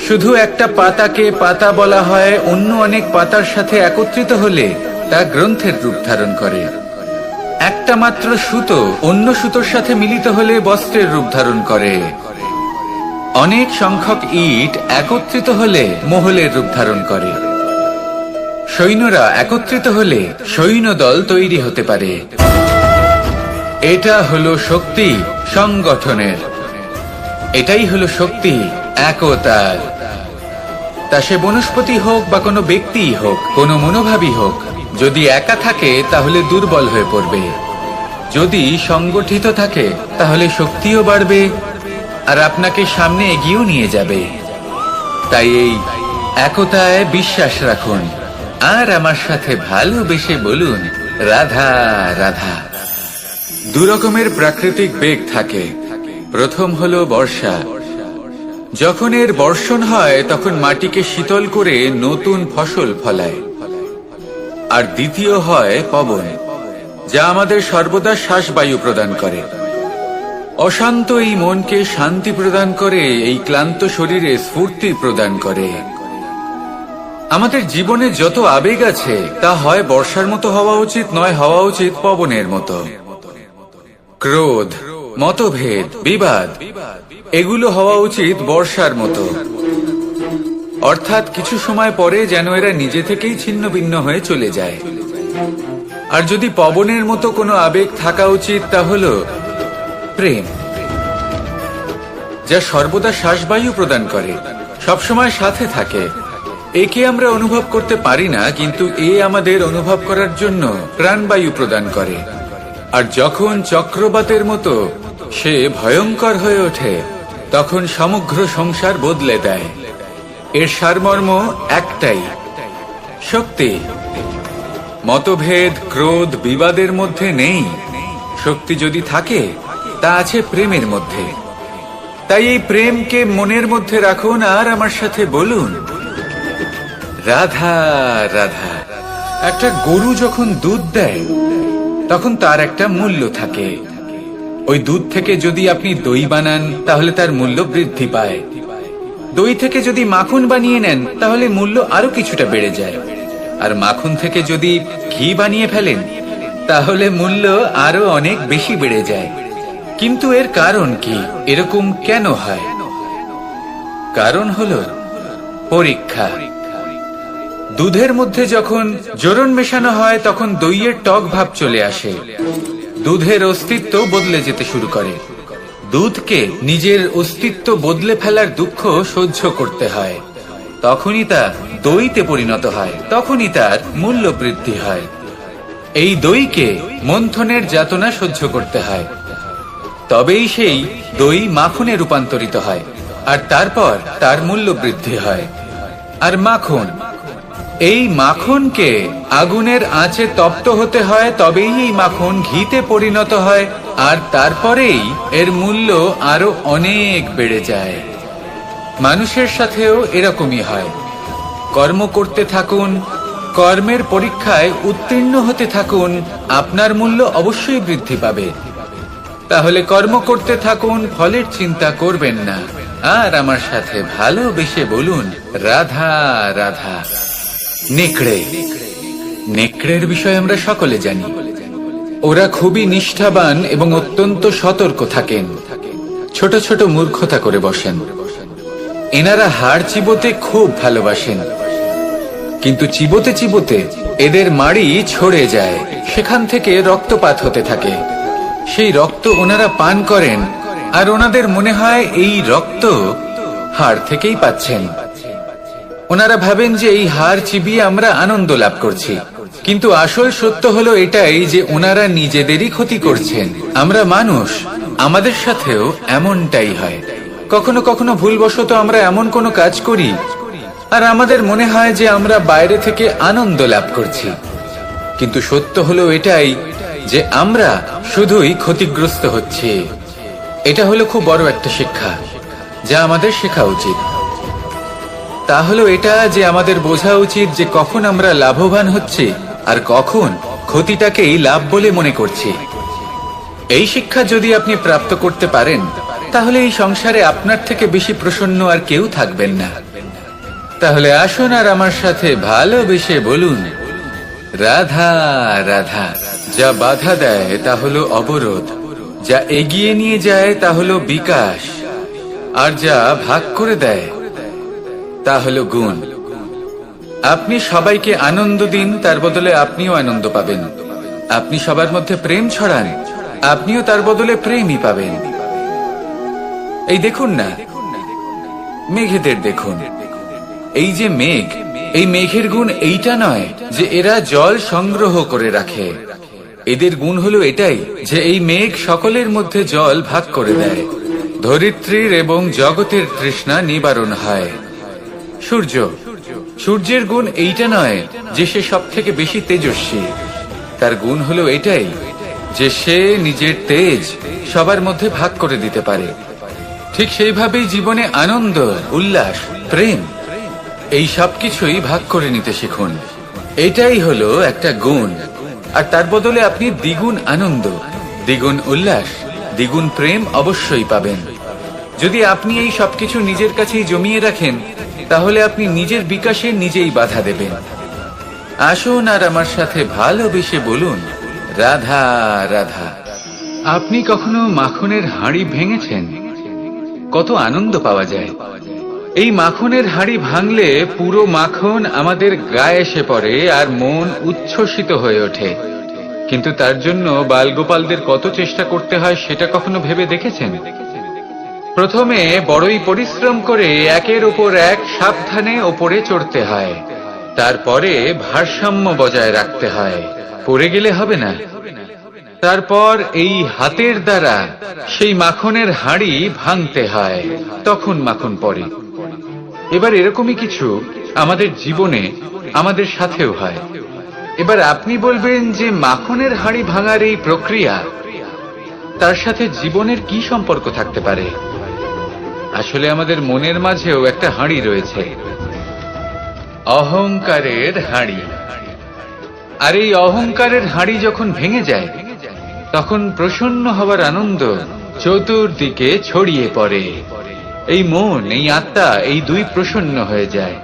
শুধু একটা পাতাকে পাতা বলা হয়, অন্য অনেক পাতার সাথে একত্রিত হলে তা গ্রন্থের রূপ ধারণ করে। একটা মাত্র সুতো অন্য সুতোর সাথে মিলিত হলে বস্ত্রের রূপ ধারণ করে। অনেক সংখ্যক ইট একত্রিত হলে মহলের রূপ ধারণ করে। সৈন্যরা একত্রিত হলে সৈন্যদল তৈরি হতে পারে। এটা হলো শক্তি সংগঠনের, এটাই হলো শক্তি একতার। তা সে বনস্পতি হোক বা কোনো ব্যক্তিই হোক, কোনো মনোভাবই হোক, যদি একা থাকে তাহলে দুর্বল হয়ে পড়বে। যদি সংগঠিত থাকে তাহলে শক্তিও বাড়বে আর আপনাকে সামনে এগিয়েও নিয়ে যাবে। তাই এই একতায় বিশ্বাস রাখুন আর আমার সাথে ভালোবেসে বলুন, রাধা রাধা। দু রকমের প্রাকৃতিক বেগ থাকে। প্রথম হলো বর্ষা। যখন এর বর্ষণ হয় তখন মাটিকে শীতল করে নতুন ফসল ফলায়। আর দ্বিতীয় হয় পবন, যা আমাদের সর্বদা শ্বাসবায়ু প্রদান করে। অশান্ত এই মনকে শান্তি প্রদান করে, এই ক্লান্ত শরীরে স্ফূর্তি প্রদান করে। আমাদের জীবনে যত আবেগ আছে তা হয় বর্ষার মতো হওয়া উচিত, নয় হওয়া উচিত পবনের মতো। ক্রোধ, মতভেদ, বিবাদ, এগুলো হওয়া উচিত বর্ষার মতো। অর্থাৎ কিছু সময় পরে যেন এরা নিজে থেকেই ছিন্ন ভিন্ন হয়ে চলে যায়। আর যদি পবনের মতো কোনো আবেগ থাকা উচিত তা হলো প্রেম, যা সর্বদা শ্বাসবায়ু প্রদান করে, সবসময় সাথে থাকে। একে আমরা অনুভব করতে পারি না, কিন্তু এ আমাদের অনুভব করার জন্য প্রাণবায়ু প্রদান করে। আর যখন চক্রবাতের মতো সে ভয়ঙ্কর হয়ে ওঠে, তখন সমগ্র সংসার বদলে দেয়। এর সারমর্ম একটাই, শক্তি। মতভেদ, ক্রোধ, বিবাদের মধ্যে নেই। শক্তি যদি থাকে, তা আছে প্রেমের মধ্যে। তাই এই প্রেমকে মনের মধ্যে রাখুন আর আমার সাথে বলুন, রাধা রাধা। একটা গরু যখন দুধ দেয়, তখন তার একটা মূল্য থাকে। ওই দুধ থেকে যদি আপনি দই বানান, তাহলে তার মূল্য বৃদ্ধি পায়। দই থেকে যদি মাখন বানিয়ে নেন, তাহলে মূল্য আরো কিছুটা বেড়ে যায়। আর মাখন থেকে যদি ঘি বানিয়ে ফেলেন, তাহলে মূল্য আরো অনেক বেশি বেড়ে যায়। কিন্তু এর কারণ কি? এরকম কেন হয়? কারণ হলো পরীক্ষা। দুধের মধ্যে যখন জোরন মেশানো হয়, তখন দইয়ের টক ভাব চলে আসে। দুধের অস্তিত্ব বদলে যেতে শুরু করে। দুধকে নিজের অস্তিত্ব বদলে ফেলার দুঃখ সহ্য করতে হয়। তখনই তা দইতে পরিণত হয়, তখনই তার মূল্য বৃদ্ধি হয়। এই দইকে মন্থনের যাতনা সহ্য করতে হয়, তবেই সেই দই মাখনে রূপান্তরিত হয়, আর তারপর তার মূল্য বৃদ্ধি হয়। আর মাখন, এই মাখনকে আগুনের আঁচে তপ্ত হতে হয়, তবেই এই মাখন ঘিতে পরিণত হয়, আর তারপরেই এর মূল্য আরো অনেক বেড়ে যায়। মানুষের সাথেও এরকমই হয়। কর্ম করতে থাকুন, কর্মের পরীক্ষায় উত্তীর্ণ হতে থাকুন, আপনার মূল্য অবশ্যই বৃদ্ধি পাবে। তাহলে কর্ম করতে থাকুন, ফলের চিন্তা করবেন না। আর আমার সাথে ভালোবেসে বলুন, রাধা রাধা। নেকড়ে, নেকড়ের বিষয়ে আমরা সকলে জানি। ওরা খুবই নিষ্ঠাবান এবং অত্যন্ত সতর্ক থাকেন। ছোট ছোট মূর্খতা করে বসেন। এনারা হাড় চিবোতে খুব ভালোবাসেন, কিন্তু চিবোতে চিবোতে এদের মাড়ি ছড়ে যায়। সেখান থেকে রক্তপাত হতে থাকে। সেই রক্ত ওনারা পান করেন, আর ওনাদের মনে হয় এই রক্ত হাড় থেকেই পাচ্ছেন। ওনারা ভাবেন যে এই হাড় চিবিয়ে আমরা আনন্দ লাভ করছি, কিন্তু আসল সত্য হলো এটাই যে ওনারা নিজেদেরই ক্ষতি করছেন। আমরা মানুষ, আমাদের সাথেও এমনটাই হয়। কখনো কখনো ভুলবশত আমরা এমন কোনো কাজ করি, আর আমাদের মনে হয় যে আমরা বাইরে থেকে আনন্দ লাভ করছি, কিন্তু সত্য হলো এটাই যে আমরা শুধুই ক্ষতিগ্রস্ত হচ্ছি। এটা হলো খুব বড় একটা শিক্ষা, যা আমাদের শেখা উচিত। তা হলো এটা যে আমাদের বোঝা উচিত যে কখন আমরা লাভবান হচ্ছি আর কখন ক্ষতিটাকেই লাভ বলে মনে করছি। এই শিক্ষা যদি আপনি প্রাপ্ত করতে পারেন, তাহলে এই সংসারে আপনার থেকে বেশি প্রসন্ন আর কেউ থাকবেন না। তাহলে আসুন আর আমার সাথে ভালোবেসে বলুন, রাধা রাধা। যা বাধা দেয় তা হলো অবরোধ, যা এগিয়ে নিয়ে যায় তা হলো বিকাশ, আর যা ভাগ করে দেয় তা হলো গুণ। আপনি সবাইকে আনন্দ দিন, তার বদলে আপনিও আনন্দ পাবেন। আপনি সবার মধ্যে প্রেম ছড়ান, আপনিও তার বদলে প্রেমই পাবেন। এই দেখুন না, মেঘেদের দেখুন। এই যে মেঘ, এই মেঘের গুণ এইটা নয় যে এরা জল সংগ্রহ করে রাখে। এদের গুণ হলো এটাই যে এই মেঘ সকলের মধ্যে জল ভাগ করে দেয়। ধরিত্রীর এবং জগতের তৃষ্ণা নিবারণ হয়। সূর্য, সূর্যের গুণ এইটা নয় যে সে সব থেকে বেশি তেজস্বী। তার গুণ হলো এটাই যে সে নিজের তেজ সবার মধ্যে ভাগ করে দিতে পারে। ঠিক সেইভাবেই জীবনে আনন্দ, উল্লাস, প্রেম, এই সব কিছুই ভাগ করে নিতে শিখুন। এটাই হলো একটা গুণ, আর তার বদলে আপনি দ্বিগুণ আনন্দ, দ্বিগুণ উল্লাস, দ্বিগুণ প্রেম অবশ্যই পাবেন। যদি আপনি এই সবকিছু নিজের কাছেই জমিয়ে রাখেন, তাহলে আপনি নিজের বিকাশে নিজেই বাধা দেবেন। আসুন আর আমার সাথে ভালোবেসে বলুন, রাধা রাধা। আপনি কখনো মাখনের হাঁড়ি ভেঙেছেন? কত আনন্দ পাওয়া যায়। এই মাখনের হাঁড়ি ভাঙলে পুরো মাখন আমাদের গায়ে এসে পড়ে আর মন উচ্ছ্বসিত হয়ে ওঠে। কিন্তু তার জন্য বালগোপালদের কত চেষ্টা করতে হয় সেটা কখনো ভেবে দেখেছেন? প্রথমে বড়ই পরিশ্রম করে একের উপর এক সাবধানে ওপরে চড়তে হয়, তারপরে ভারসাম্য বজায় রাখতে হয়, পড়ে গেলে হবে না। তারপর এই হাতের দ্বারা সেই মাখনের হাঁড়ি ভাঙতে হয়, তখন মাখন পড়ে। এবার এরকমই কিছু আমাদের জীবনে আমাদের সাথেও হয়। এবার আপনি বলবেন যে মাখনের হাঁড়ি ভাঙার এই প্রক্রিয়া, তার সাথে জীবনের কি সম্পর্ক থাকতে পারে? আসলে আমাদের মনের মাঝেও একটা হাঁড়ি রয়েছে, অহংকারের হাঁড়ি। আর এই অহংকারের হাঁড়ি যখন ভেঙে যায়, তখন প্রসন্ন হবার আনন্দ চতুর্দিকে ছড়িয়ে পড়ে। এই মন, এই আত্মা, এই দুই প্রসন্ন হয়ে যায়।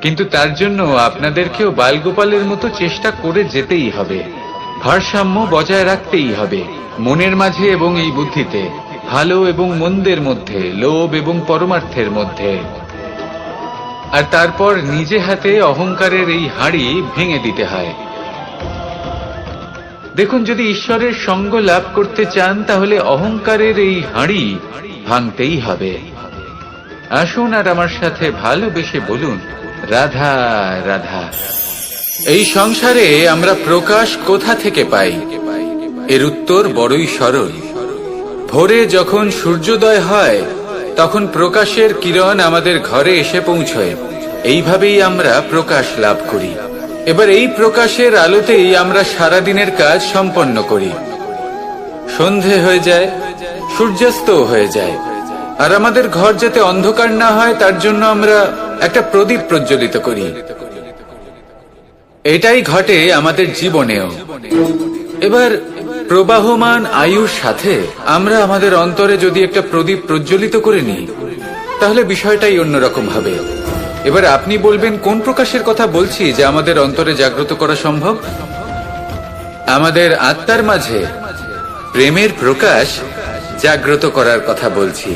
কিন্তু তার জন্য আপনাদেরকেও বালগোপালের মতো চেষ্টা করে যেতেই হবে, ভারসাম্য বজায় রাখতেই হবে মনের মাঝে এবং এই বুদ্ধিতে, ভালো এবং মন্দের মধ্যে, লোভ এবং পরমার্থের মধ্যে। আর তারপর নিজে হাতে অহংকারের এই হাঁড়ি ভেঙে দিতে হয়। দেখুন, যদি ঈশ্বরের সঙ্গ লাভ করতে চান, তাহলে অহংকারের এই হাঁড়ি ভাঙতেই হবে। আসুন আর আমার সাথে ভালোবেসে বলুন, রাধা রাধা। এই সংসারে আমরা প্রকাশ কোথা থেকে পাই? এর উত্তর বড়ই সরল। ভোরে যখন সূর্যোদয় হয়, তখন প্রকাশের কিরণ আমাদের ঘরে এসে পৌঁছয়। এইভাবেই আমরা প্রকাশ লাভ করি। এবার এই প্রকাশের আলোতেই আমরা সারাদিনের কাজ সম্পন্ন করি। সন্ধে হয়ে যায়, সূর্যাস্ত হয়ে যায়, আর আমাদের ঘর যাতে অন্ধকার না হয় তার জন্য আমরা একটা প্রদীপ প্রজ্বলিত করি। এটাই ঘটে আমাদের জীবনেও। এবার প্রবাহমান আয়ুর সাথে আমরা আমাদের অন্তরে যদি একটা প্রদীপ প্রজ্বলিত করে নিই, তাহলে বিষয়টাই অন্যরকম হবে। এবার আপনি বলবেন, কোন প্রকাশের কথা বলছি যা আমাদের অন্তরে জাগ্রত করা সম্ভব? আমাদের আত্মার মাঝে প্রেমের প্রকাশ জাগ্রত করার কথা বলছি।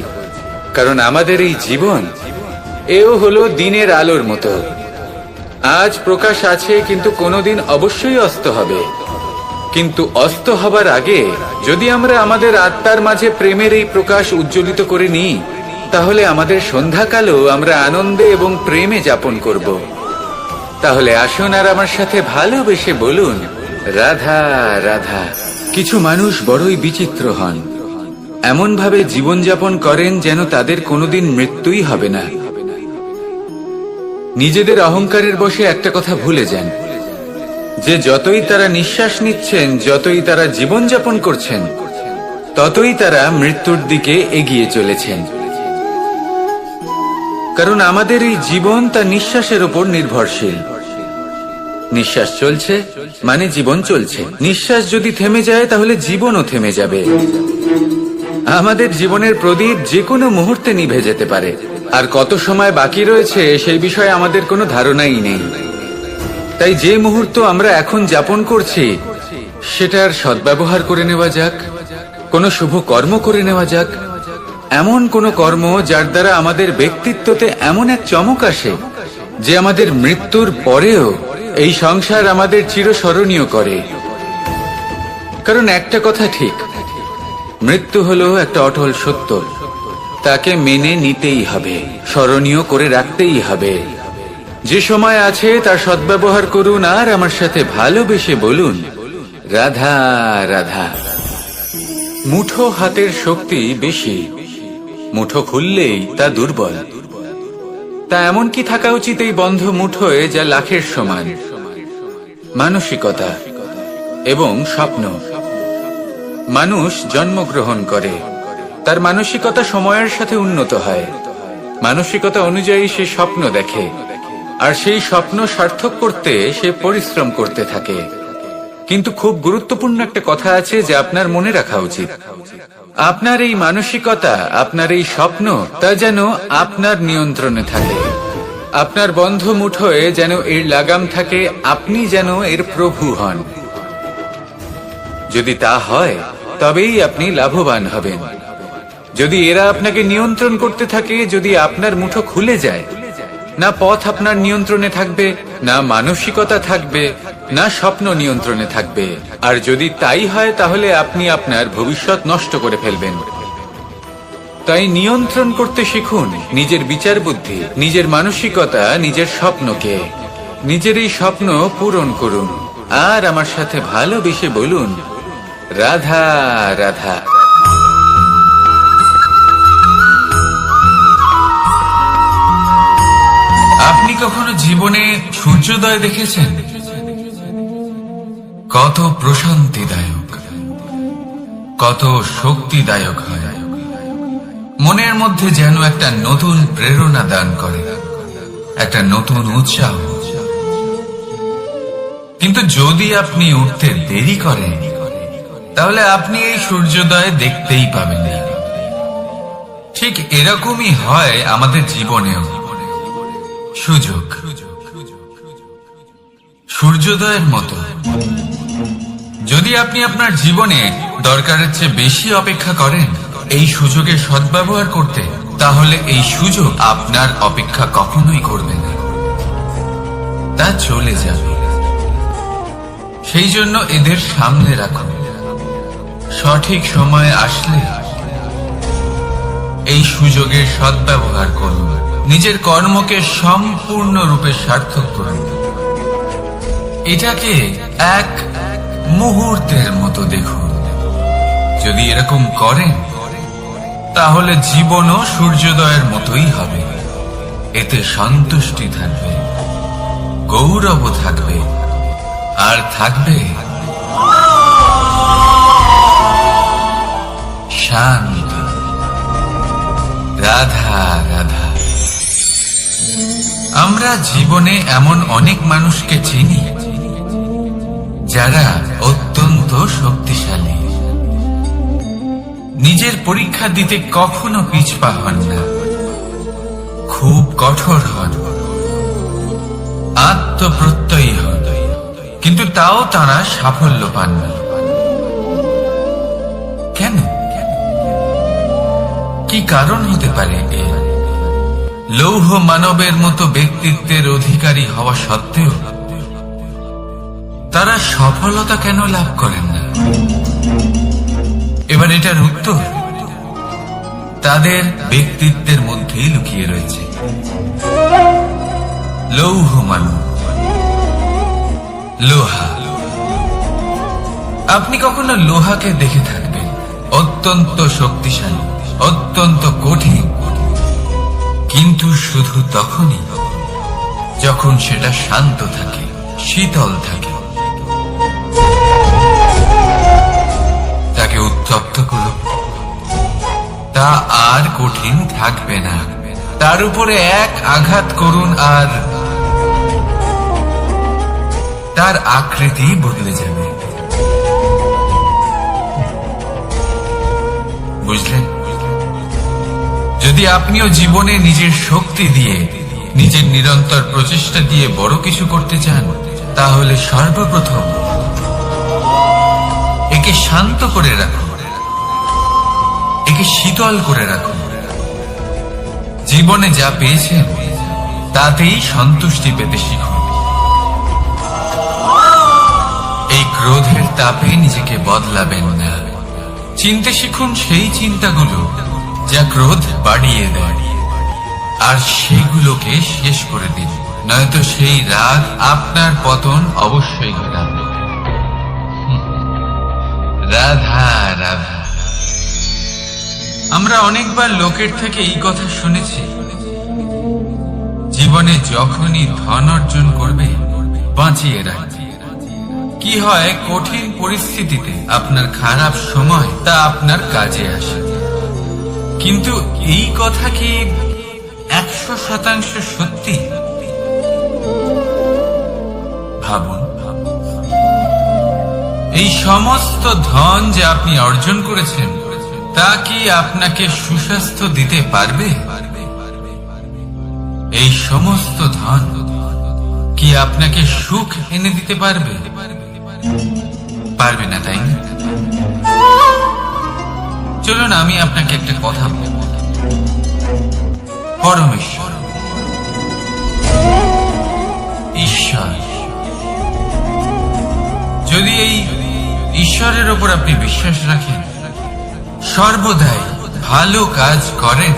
কারণ আমাদের এই জীবন, এও হলো দিনের আলোর মতো। আজ প্রকাশ আছে, কিন্তু কোনোদিন অবশ্যই অস্ত হবে। কিন্তু অস্ত হবার আগে যদি আমরা আমাদের আত্মার মাঝে প্রেমের এই প্রকাশ উজ্জ্বলিত করে নিই, তাহলে আমাদের সন্ধ্যাকালও আমরা আনন্দে এবং প্রেমে যাপন করব। তাহলে আসুন আর আমার সাথে ভালোবেসে বলুন, রাধা রাধা। কিছু মানুষ বড়ই বিচিত্র হন, এমন ভাবে জীবনযাপন করেন যেন তাদের কোনোদিন মৃত্যুই হবে না। নিজেদের অহংকারের বশে একটা কথা ভুলে যান, যে যতই তারা নিঃশ্বাস নিচ্ছেন, যতই তারা জীবনযাপন করছেন, ততই তারা মৃত্যুর দিকে এগিয়ে চলেছেন। কারণ আমাদের এই জীবন তার নিঃশ্বাসের উপর নির্ভরশীল। নিঃশ্বাস চলছে মানে জীবন চলছে। নিঃশ্বাস যদি থেমে যায়, তাহলে জীবনও থেমে যাবে। আমাদের জীবনের প্রদীপ যে কোনো মুহূর্তে নিভে যেতে পারে, আর কত সময় বাকি রয়েছে সেই বিষয়ে আমাদের কোনো ধারণাই নেই। তাই যে মুহূর্ত আমরা এখন যাপন করছি, সেটার সদ্ব্যবহার করে নেওয়া যাক, কোনো শুভ কর্ম করে নেওয়া যাক, এমন কোনো কর্ম যার দ্বারা আমাদের ব্যক্তিত্বতে এমন এক চমক আসে যে আমাদের মৃত্যুর পরেও এই সংসার আমাদের চিরস্মরণীয় করে। কারণ একটা কথা ঠিক, মৃত্যু হলো একটা অটল সত্য, তাকে মেনে নিতেই হবে, স্মরণীয় করে রাখতেই হবে। যে সময় আছে তার সদ্ব্যবহার করুন আর আমার সাথে ভালোবেসে বলুন, রাধা রাধা। মুঠো হাতের শক্তি বেশি, মুঠো খুললেই তা দুর্বল। তা এমন কি থাকা উচিত এই বন্ধ মুঠোয় যা লাখের সমান? মানসিকতা এবং স্বপ্ন। মানুষ জন্মগ্রহণ করে, তার মানসিকতা সময়ের সাথে উন্নত হয়। মানসিকতা অনুযায়ী সে স্বপ্ন দেখে, আর সেই স্বপ্ন সার্থক করতে সে পরিশ্রম করতে থাকে। কিন্তু খুব গুরুত্বপূর্ণ একটা কথা আছে যা আপনার মনে রাখা উচিত। আপনার এই মানসিকতা, আপনার এই স্বপ্ন, তা যেন আপনার নিয়ন্ত্রণে থাকে। আপনার বন্ধ মুঠোয় যেন এর লাগাম থাকে, আপনি যেন এর প্রভু হন। যদি তা হয়, তবেই আপনি লাভবান হবেন। যদি এরা আপনাকে নিয়ন্ত্রণ করতে থাকে, যদি আপনার মুঠো খুলে যায়, না পথ আপনার নিয়ন্ত্রণে থাকবে, না মানসিকতা থাকবে, না স্বপ্ন নিয়ন্ত্রণে থাকবে। আর যদি তাই হয়, তাহলে আপনি আপনার ভবিষ্যৎ নষ্ট করে ফেলবেন। তাই নিয়ন্ত্রণ করতে শিখুন নিজের বিচার বুদ্ধি, নিজের মানসিকতা, নিজের স্বপ্নকে। নিজের এই স্বপ্ন পূরণ করুন আর আমার সাথে ভালোবেসে বলুন, রাধা রাধা। আপনি কখনো জীবনে সূর্যোদয় দেখেছেন? কত প্রশান্তিদায়ক, কত শক্তিদায়ক হয়। মনের মধ্যে যেন একটা নতুন প্রেরণা দান করে, একটা নতুন উৎসাহ। কিন্তু যদি আপনি উঠতে দেরি করেন, তাহলে আপনি এই সূর্যোদয় দেখতেই পাবেন না। ঠিক এরকমই হয় আমাদের জীবনেও। সুযোগ সূর্যোদয়ের মতো। যদি আপনি আপনার জীবনে দরকারের চেয়ে বেশি অপেক্ষা করেন এই সুযোগের সদ্ব্যবহার করতে, তাহলে এই সুযোগ আপনার অপেক্ষা কখনোই করবে না, তা চলে যাবে। সেই জন্য এদের সামনে রাখুন। সঠিক সময় আসলে এই সুযোগের সদ্ব্যবহার করুন, নিজের কর্মকে সম্পূর্ণরূপে সার্থক করুন। এটাকে এক মুহূর্তের মতো দেখুন। যদি এরকম করেন, তাহলে জীবনও সূর্যোদয়ের মতোই হবে। এতে সন্তুষ্টি থাকবে, গৌরব থাকবে, আর থাকবে শান্তি। রাধা রাধা। আমরা জীবনে এমন অনেক মানুষকে চিনি যারা অত্যন্ত শক্তিশালী, নিজের পরীক্ষা দিতে কখনো পিছপা হন না, খুব কঠোর হন, আত্মপ্রত্যয়ী হন, কিন্তু তাও তারা সাফল্য পান না। কেন? কি কারণ হতে পারে এর? লৌহ মানবের মতো ব্যক্তিত্বের অধিকারী হওয়া সত্ত্বেও তারা সফলতা কেন লাভ করেন না? এবার এটার উত্তর তাদের ব্যক্তিত্বের মধ্যেই লুকিয়ে রয়েছে। লৌহ মানব, লোহা। আপনি কখনো লোহাকে দেখে থাকবেন, অত্যন্ত শক্তিশালী, অত্যন্ত কঠিন, কিন্তু শুধু তখনই যখন সেটা শান্ত থাকে, শীতল থাকে। তাকে উত্তপ্ত করুন, তা আর কঠিন থাকবে না। তার উপরে এক আঘাত করুন আর তার আকৃতি বদলে যাবে। বুঝলেন? যদি আপনিও জীবনে নিজের শক্তি দিয়ে, নিজের নিরন্তর প্রচেষ্টা দিয়ে বড় কিছু করতে চান, তাহলে সর্বপ্রথম একে শান্ত করে রাখুন, একে শীতল করে রাখুন। জীবনে যা পেয়েছেন তাতেই সন্তুষ্টি পেতে শিখুন। এই ক্রোধের তাপে নিজেকে বদলাবেন না। চিনতে শিখুন সেই চিন্তাগুলো যা ক্রোধ বাড়িয়ে দেয়, আর সেগুলোকে শেষ করে দিন, নয়তো সেই রাগ আপনার পতন অবশ্যই ঘটাবে। রাধা রাধা। আমরা অনেকবার লোকের থেকে এই কথা শুনেছি, জীবনে যখনই ধন অর্জন করবে বাঁচিয়ে রাখবে। কি হয়, কঠিন পরিস্থিতিতে আপনার খারাপ সময় তা আপনার কাজে আসে। কিন্তু এই কথা কি 100% সত্যি? ভাবুন, এই সমস্ত ধন যা আপনি অর্জন করেছেন তা কি আপনাকে সুস্বাস্থ্য দিতে পারবে? এই সমস্ত ধন কি আপনাকে সুখ এনে দিতে পারবে? পারবে না, তাই না? চলুন আমি আপনাকে একটা কথা বলব। পরমেশ্বর, ঈশ্বর, যদি এই ঈশ্বরের উপর আপনি বিশ্বাস রাখেন, সর্বদাই ভালো কাজ করেন,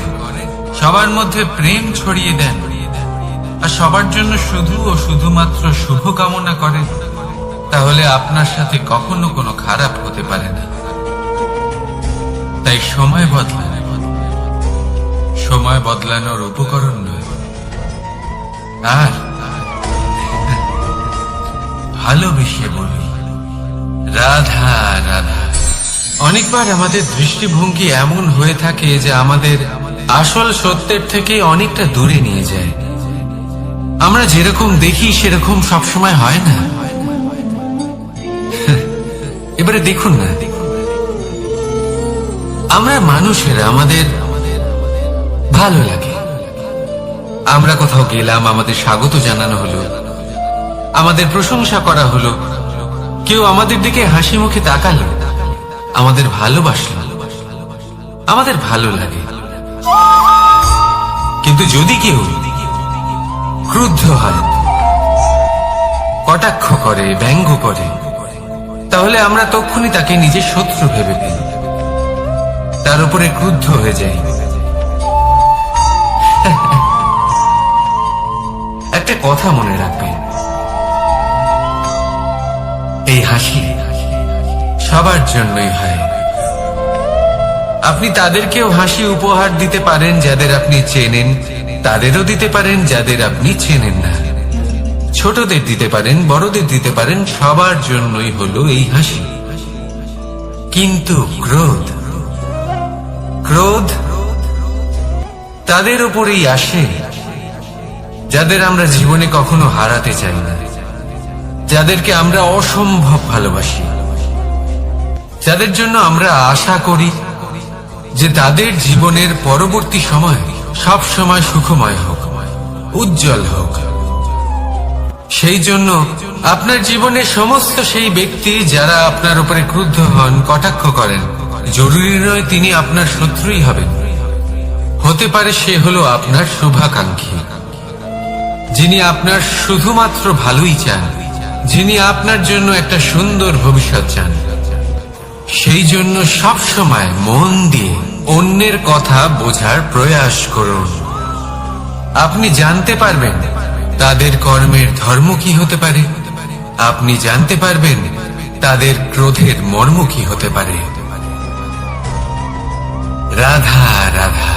সবার মধ্যে প্রেম ছড়িয়ে দেন, আর সবার জন্য শুধু ও শুধুমাত্র শুভ কামনা করেন, তাহলে আপনার সাথে কখনো কোনো খারাপ হতে পারে না। তাই সময় বদলান, সময় বদলানোর উপকরণ নয়। আর ভালোবেসে বলি রাধা রাধা। অনেকবার আমাদের দৃষ্টিভঙ্গি এমন হয়ে থাকে যে আমাদের আসল সত্যের থেকে অনেকটা দূরে নিয়ে যায়। আমরা যেরকম দেখি সেরকম সবসময় হয় না। এবারে দেখুন না, আমরা মানুষেরা আমাদের ভালো লাগে, আমরা কোথাও গেলাম, আমাদের স্বাগত জানানো হলো, আমাদের প্রশংসা করা হলো, কেউ আমাদের দিকে হাসি মুখে তাকালো, আমাদের ভালোবাসলো, আমাদের ভালো লাগে। কিন্তু যদি কেউ ক্রুদ্ধ হয়, কটাক্ষ করে, ব্যঙ্গ করে, তাহলে আমরা তক্ষুনি তাকে নিজের শত্রু ভেবে ফেলি, তার উপরে ক্রুদ্ধ হয়ে যাই। একটা কথা মনে রাখবেন, এই হাসি সবার জন্যই হয়। আপনি তাদেরকেও হাসি উপহার দিতে পারেন যাদের আপনি চেনেন, তাদেরও দিতে পারেন যাদের আপনি চেনেন না, ছোটদের দিতে পারেন, বড়দের দিতে পারেন, সবার জন্যই হলো এই হাসি। কিন্তু ক্রোধ, ক্রোধ তাদের উপরেই আসে যাদের আমরা জীবনে কখনো হারাতে চাই না, যাদেরকে আমরা অসম্ভব ভালোবাসি, যাদের জন্য আমরা আশা করি যে তাদের জীবনের পরবর্তী সময় সব সময় সুখময় হোক, উজ্জ্বল হোক। সেই জন্য আপনার জীবনের সমস্ত সেই ব্যক্তি যারা আপনার উপরে ক্রুদ্ধ হন, কটাক্ষ করেন, জরুরি নয় তিনি আপনার শত্রুই হবেন। হতে পারে সে হলো আপনার শুভাকাঙ্ক্ষী, যিনি আপনার শুধুমাত্র ভালোই চান, যিনি আপনার জন্য একটা সুন্দর ভবিষ্যৎ চান। সেই জন্য সব সময় মন দিয়ে অন্যের কথা বোঝার প্রয়াস করুন। আপনি জানতে পারবেন তাদের কর্মের ধর্ম কি হতে পারে, আপনি জানতে পারবেন তাদের ক্রোধের মর্ম কি হতে পারে। রাধা রাধা।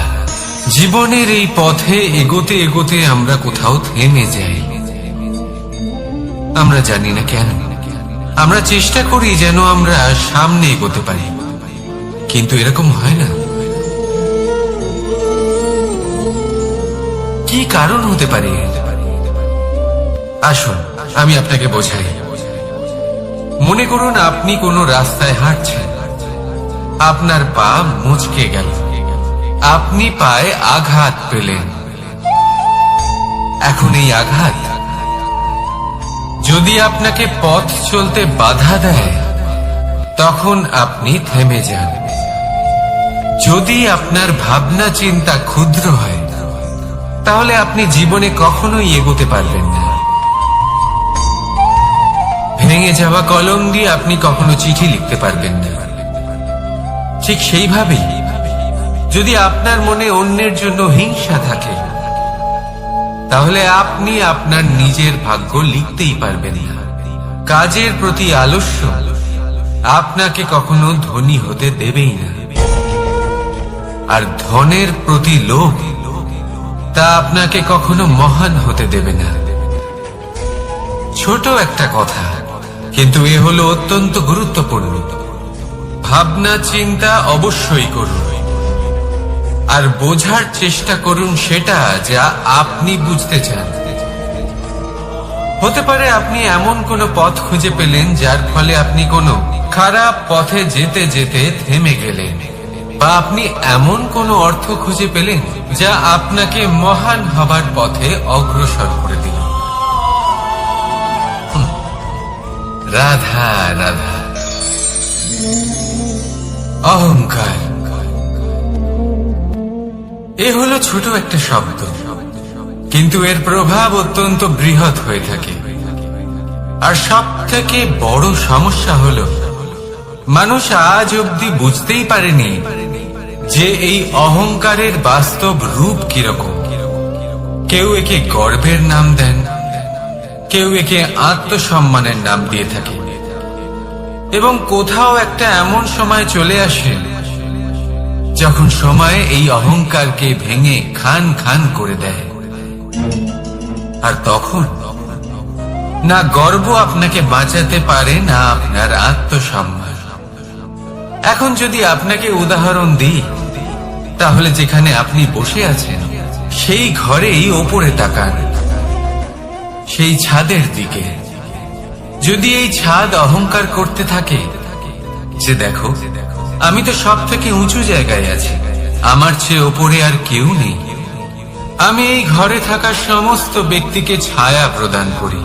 জীবনের এই পথে এগোতে এগোতে আমরা কোথাও থেমে যাই, আমরা জানি না কেন। আমরা চেষ্টা করি যেন আমরা সামনে এগোতে পারি, কিন্তু এরকম হয় না। কি কারণ হতে পারে? আসুন আমি আপনাকে বোঝাই। মনে করুন আপনি কোনো রাস্তায় হাঁটছেন, আপনার পা মুচকে গেল, আপনি পায়ে আঘাত পেলেন। এখন এই আঘাত যদি আপনাকে পথ চলতে বাধা দেয়, তখন আপনি থেমে যান। যদি আপনার ভাবনা চিন্তা ক্ষুদ্র হয়, তাহলে আপনি জীবনে কখনোই এগোতে পারবেন না। ভেঙে যাওয়া কলম দিয়ে আপনি কখনো চিঠি লিখতে পারবেন না। ঠিক সেইভাবেই যদি আপনার মনে অন্যের জন্য হিংসা থাকে, তাহলে আপনি আপনার নিজের ভাগ্য লিখতেই পারবেন না। কাজের প্রতি আলস্য আপনাকে কখনো ধনী হতে দেবেই না, আর ধনের প্রতি লোভ তা আপনাকে কখনো মহান হতে দেবে না। ছোট একটা কথা, কিন্তু এ হলো অত্যন্ত গুরুত্বপূর্ণ। ভাবনা চিন্তা অবশ্যই করুন, আর বোঝার চেষ্টা করুন সেটা যা আপনি বুঝতে চান। হতে পারে আপনি এমন কোনো পথ খুঁজে পেলেন যার ফলে আপনি কোনো খারাপ পথে যেতে যেতে থেমে গেলেন, বা আপনি এমন কোনো অর্থ খুঁজে পেলেন যা আপনাকে মহান হবার পথে অগ্রসর করে দিল। রাধা রাধা। অহংকার এ হলো ছোট একটা শব্দ, কিন্তু এর প্রভাব অত্যন্ত বৃহৎ হয়ে থাকে। আর সব থেকে বড় সমস্যা হলো মানুষ আজ অব্দি বুঝতেই পারেনি যে এই অহংকারের বাস্তব রূপ কিরকম। কেউ একে গর্বের নাম দেন, কেউ একে আত্মসম্মানের নাম দিয়ে থাকে, এবং কোথাও একটা এমন সময় চলে আসে যখন সময় এই অহংকারকে ভেঙে খান খান করে দেয়। আর তখন না গর্ব আপনাকে বাঁচাতে পারে, না আপনার আত্মসম্মান। এখন যদি আপনাকে উদাহরণ দিই, তাহলে যেখানে আপনি বসে আছেন সেই ঘরেই ওপরে তাকান, সেই ছাদের দিকে। যদি এই ছাদ অহংকার করতে থাকে যে দেখো আমি তো সব থেকে উঁচু জায়গায় আছি, আমার চেয়ে ওপরে আর কেউ নেই, আমি এই ঘরে থাকা সমস্ত ব্যক্তিকে ছায়া প্রদান করি,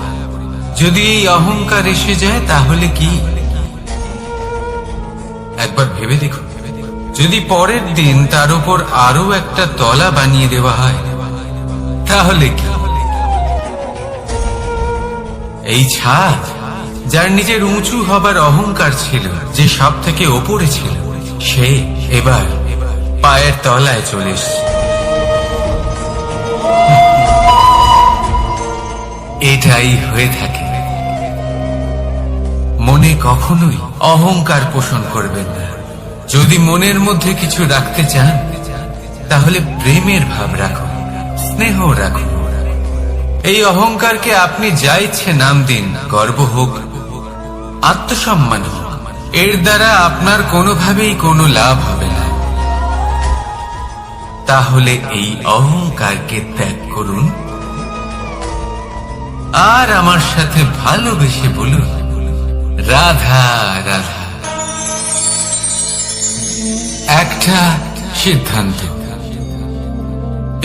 যদি এই অহংকার এসে যায় তাহলে কি? একবার ভেবে দেখুন, যদি পরের দিন তার উপর আরো একটা তলা বানিয়ে দেওয়া হয় তাহলে কি? এই ছাদ যার নিজের উঁচু হবার অহংকার ছিল, যে সব থেকে ওপরে ছিল, সে এবার পায়ের তলায় চলে এসেছে। এটাই হয়ে থাকে। মনে কখনোই অহংকার পোষণ করবেন না। যদি মনের মধ্যে কিছু রাখতে চান তাহলে প্রেমের ভাব রাখুন, স্নেহ রাখুন। এই অহংকারকে আপনি যা ইচ্ছে নাম দিন, গর্ব হোক, আত্মসম্মান হোক, এর দ্বারা আপনার কোনোভাবেই কোনো লাভ হবে না। তাহলে এই অহংকারকে ত্যাগ করুন আর আমার সাথে ভালোবেসে বলুন, রাধা রাধা। একটা সিদ্ধান্ত।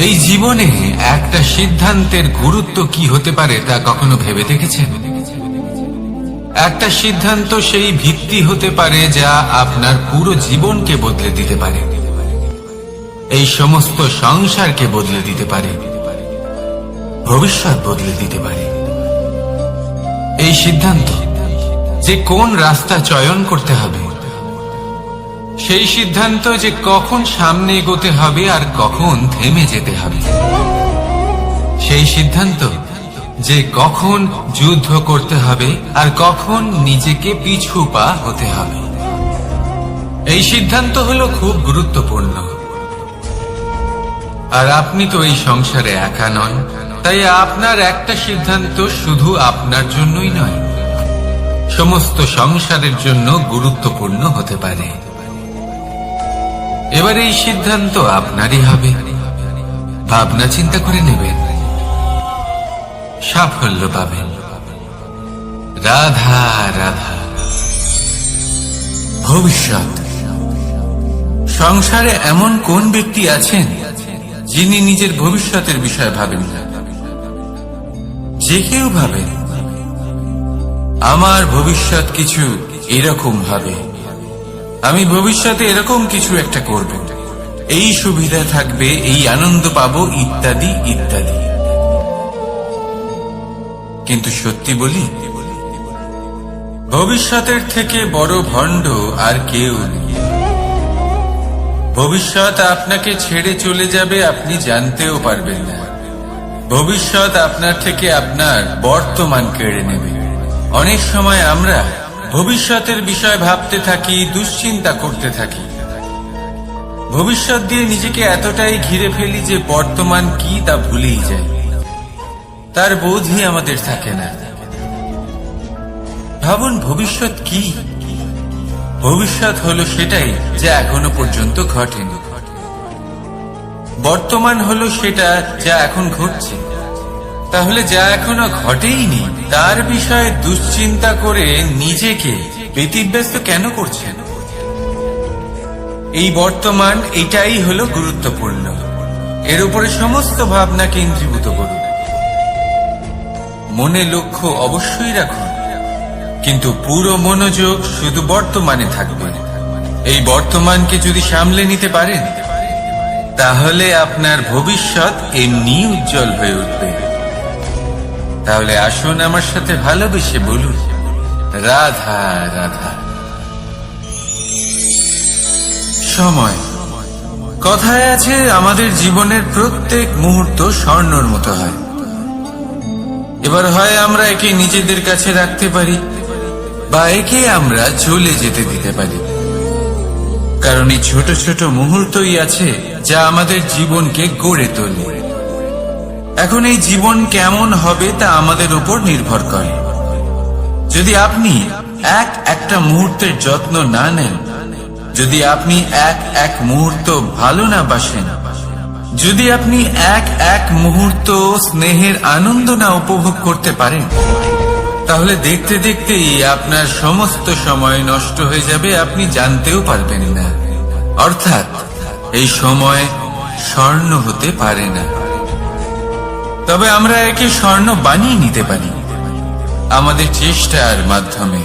এই জীবনে একটা সিদ্ধান্তের গুরুত্ব কি হতে পারে তা কখনো ভেবে দেখেছেন? একটা সিদ্ধান্ত সেই ভিত্তি হতে পারে যা আপনার পুরো জীবনকে বদলে দিতে পারে, এই সমস্ত সংসারকে বদলে দিতে পারে, ভবিষ্যৎ বদলে দিতে পারে। এই সিদ্ধান্ত যে কোন রাস্তা চয়ন করতে হবে, সেই সিদ্ধান্ত যে কখন সামনে এগোতে হবে আর কখন থেমে যেতে হবে, সেই সিদ্ধান্ত যে কখন যুদ্ধ করতে হবে আর কখন নিজেকে পিছু পা হতে হবে। এই সিদ্ধান্ত হলো খুব গুরুত্বপূর্ণ। আর আপনি তো এই সংসারে একা নন, তাই আপনার একটা সিদ্ধান্ত শুধু আপনার জন্যই নয়, সমস্ত সংসারের জন্য গুরুত্বপূর্ণ হতে পারে। এবার এই সিদ্ধান্ত আপনারই হবে। ভাবনা চিন্তা করে নেবেন, সাফল্য পাবেন। রাধা রাধা। ভবিষ্যৎ। সংসারে এমন কোন ব্যক্তি আছেন যিনি নিজের ভবিষ্যতের বিষয়ে ভাবেন না? যে কেউ ভাবেন আমার ভবিষ্যৎ কিছু এরকম ভাবে, আমি ভবিষ্যতে এরকম কিছু একটা করব, এই সুবিধা থাকবে, এই আনন্দ পাবো, ইত্যাদি ইত্যাদি। কিন্তু সত্যি বলি, ভবিষ্যতের থেকে বড় ভণ্ড আর কেউ নেই। ভবিষ্যৎ আপনাকে ছেড়ে চলে যাবে, আপনি জানতেও পারবেন না। ভবিষ্যৎ আপনার থেকে আপনার বর্তমান কেড়ে নেবে। অনেক সময় আমরা ভবিষ্যতের বিষয় ভাবতে থাকি, দুশ্চিন্তা করতে থাকি, ভবিষ্যৎ দিয়ে নিজেকে এতটাই ঘিরে ফেলি যে বর্তমান কি তা ভুলেই যাই। তার বোধই আমাদের থাকে না। ভাবুন, ভবিষ্যৎ কি? ভবিষ্যৎ হলো সেটাই যা এখনো পর্যন্ত ঘটেনি। বর্তমান হলো সেটা যা এখন ঘটছে। তাহলে যা এখনো ঘটেইনি তার বিষয়ে দুশ্চিন্তা করে নিজেকে ব্যতিব্যস্ত কেন করছেন? এই বর্তমান, এটাই হলো গুরুত্বপূর্ণ। এর উপরে সমস্ত ভাবনা কেন্দ্রীভূত করুন। মনে লক্ষ্য অবশ্যই রাখুন, কিন্তু পুরো মনোযোগ শুধু বর্তমানে থাকবে। এই বর্তমানকে যদি সামলে নিতে পারেন তাহলে আপনার ভবিষ্যৎ এমনি উজ্জ্বল হয়ে উঠবে। তাহলে আসুন আমার সাথে ভালোবেসে বলুন, রাধা রাধা। সময়। কথায় আছে আমাদের জীবনের প্রত্যেক মুহূর্ত স্বর্ণর মতো হয়। এবার হয় আমরা একে নিজেদের কাছে রাখতে পারি বা একে আমরা চলে যেতে দিতে পারি, কারণ এই ছোট ছোট মুহূর্তই আছে যা আমাদের জীবনকে গড়ে তোলে। এখন এই জীবন কেমন হবে তা আমাদের উপর নির্ভর করে। যদি আপনি একটা মুহূর্তের যত্ন না নেন, যদি আপনি এক মুহূর্ত ভালো না বাসেন, যদি আপনি এক মুহূর্ত স্নেহের আনন্দ না উপভোগ করতে পারেন, তাহলে দেখতে দেখতেই আপনার সমস্ত সময় নষ্ট হয়ে যাবে, আপনি জানতেও পারবেন না। অর্থাৎ এই সময় স্বর্ণ হতে পারে না। তবে আমরা একে স্বর্ণ বানিয়ে নিতে পারি আমাদের চেষ্টার মাধ্যমে।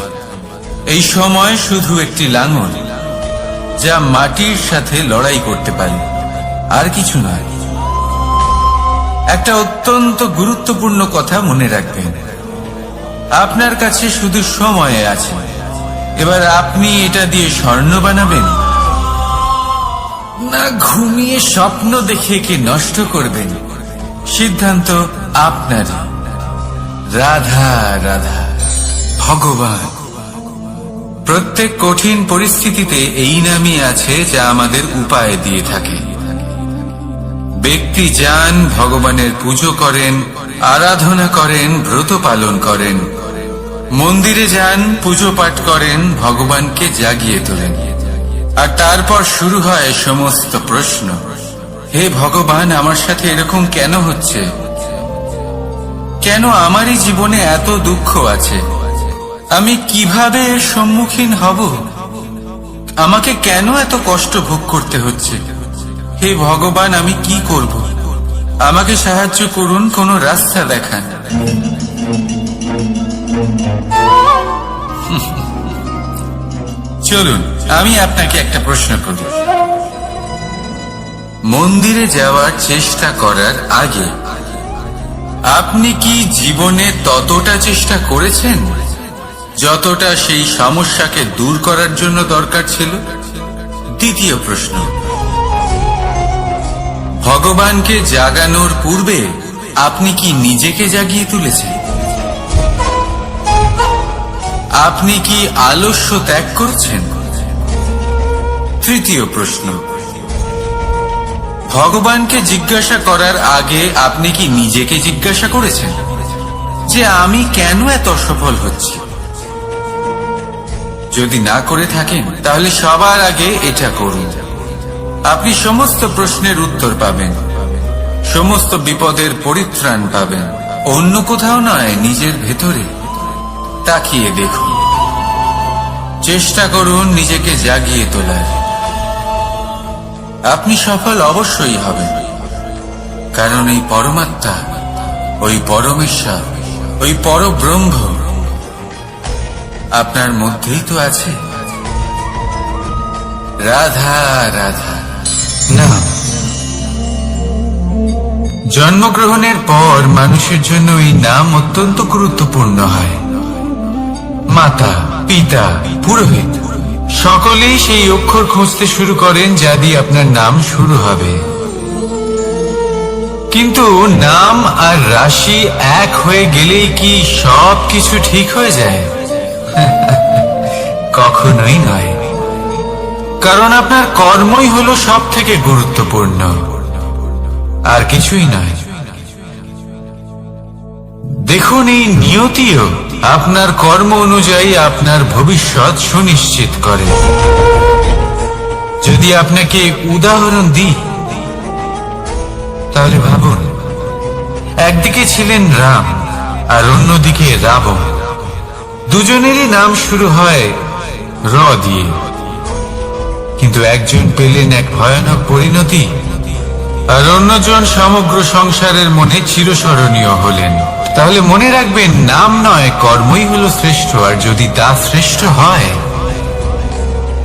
এই সময় শুধু একটি লাঙল যা মাটির সাথে লড়াই করতে পারে, আর কিছু নয়। একটা অত্যন্ত গুরুত্বপূর্ণ কথা মনে রাখবেন, আপনার কাছে শুধু সময় আছে। এবার আপনি এটা দিয়ে স্বর্ণ বানাবেন, না ঘুমিয়ে স্বপ্ন দেখে একে নষ্ট করবেন, সিদ্ধান্ত আপনার। রাধা রাধা। ভগবান প্রত্যেক কঠিন পরিস্থিতিতে এই নামই আছে যা আমাদের উপায় দিয়ে থাকে। ব্যক্তি যান, ভগবানের পুজো করেন, আরাধনা করেন, ব্রত পালন করেন, মন্দিরে যান, পুজো পাঠ করেন, ভগবানকে জাগিয়ে তোলেন, আর তারপর শুরু হয় সমস্ত প্রশ্ন। হে ভগবান, আমার সাথে এরকম কেন হচ্ছে? কেন আমারই জীবনে এত দুঃখ আছে? আমি কিভাবে এর সম্মুখীন হব? আমাকে কেন এত কষ্ট ভোগ করতে হচ্ছে? হে ভগবান, আমি কি করব? আমাকে সাহায্য করুন, কোনো রাস্তা দেখান। চলুন আমি আপনাকে একটা প্রশ্ন করি। মন্দিরে যাওয়ার চেষ্টা করার আগে আপনি কি জীবনে ততটা চেষ্টা করেছেন যতটা সেই সমস্যাকে দূর করার জন্য দরকার ছিল? দ্বিতীয় প্রশ্ন, ভগবানকে জাগানোর পূর্বে আপনি কি নিজেকে জাগিয়ে তুলেছেন? আপনি কি আলস্য ত্যাগ করছেন? তৃতীয় প্রশ্ন, ভগবানকে জিজ্ঞাসা করার আগে আপনি কি নিজেকে জিজ্ঞাসা করেছেন যে আমি কেন এত অসফল হচ্ছি? যদি না করে থাকেন তাহলে সবার আগে এটা করুন। আপনি সমস্ত প্রশ্নের উত্তর পাবেন, সমস্ত বিপদের পরিত্রাণ পাবেন। অন্য কোথাও নয়, নিজের ভেতরে তাকিয়ে দেখুন। চেষ্টা করুন নিজেকে জাগিয়ে তোলার। আপনি সফল অবশ্যই হবেন, কারণ এই পরমাত্মা, ওই পরমেশ্বর, ওই পরব্রহ্ম আপনার মধ্যেই তো আছে। রাধা রাধা। নাম। জন্মগ্রহণের পর মানুষের জন্য এই নাম অত্যন্ত গুরুত্বপূর্ণ হয়। মাতা, পিতা, পুরোহিত সকলেই সেই অক্ষর খুঁজতে শুরু করেন যা দিয়ে আপনার নাম শুরু হবে। কিন্তু নাম আর রাশি এক হয়ে গেলেই কি সব কিছু ঠিক হয়ে যায়? কখনোই নয়, কারণ আপনার কর্মই হলো সব থেকে গুরুত্বপূর্ণ, আর কিছুই নয়। দেখুন, এই নিয়তিও আপনার কর্ম অনুযায়ী আপনার ভবিষ্যৎ সুনিশ্চিত করে। যদি আপনাকে উদাহরণ দিই তাহলে ভাবুন, একদিকে ছিলেন রাম আর অন্যদিকে রাবণ। দুজনেরই নাম শুরু হয় র দিয়ে, কিন্তু একজন পেলেন এক ভয়ানক পরিণতি আর অন্যজন সমগ্র সংসারের মনে চিরস্মরণীয় হলেন। তাহলে মনে রাখবেন, নাম নয়, কর্মই হলো শ্রেষ্ঠ। আর যদি তা শ্রেষ্ঠ হয়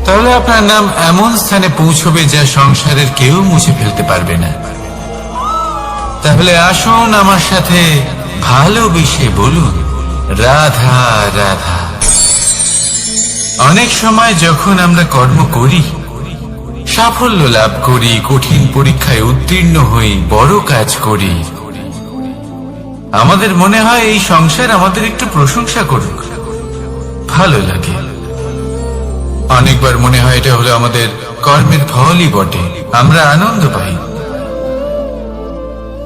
তাহলে আপনার নাম এমন স্থানে পৌঁছবে যা সংসারের কেউ মুছে ফেলতে পারবে না। তাহলে আসুন আমার সাথে ভালোবেসে বলুন, রাধা রাধা। অনেক সময় যখন আমরা কর্ম করি, সাফল্য লাভ করি, কঠিন পরীক্ষায় উত্তীর্ণ হই, বড় কাজ করি, আমাদের মনে হয় এই সংসার আমাদের একটু প্রশংসা করুক, ভালো লাগে। অনেকবার মনে হয় এটা হলো আমাদের কর্মের ফলই বটে, আমরা আনন্দ পাই।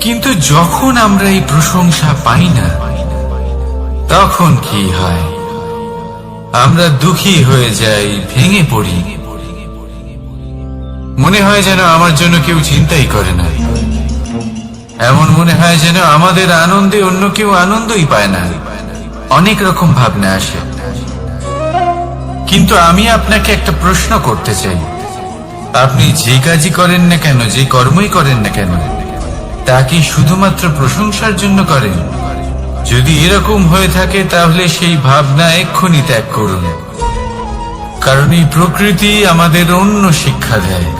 কিন্তু যখন আমরা এই প্রশংসা পাই না, তখন কি হয়? আমরা দুঃখী হয়ে যাই, ভেঙে পড়ি। মনে হয় যেন আমার জন্য কেউ চিন্তাই করে না, এমন মনে হয় যেন আমাদের আনন্দে অন্য কেউ আনন্দই পায় না। অনেক রকম ভাবনা আসে। কিন্তু আমি আপনাকে একটা প্রশ্ন করতে চাই, আপনি যে কাজই করেন না কেন, যে কর্মই করেন না কেন, তা কি শুধুমাত্র প্রশংসার জন্য করেন? যদি এরকম হয়ে থাকে তাহলে সেই ভাবনা এক্ষুনি ত্যাগ করুন, কারণ এই প্রকৃতি আমাদের অন্য শিক্ষা দেয়।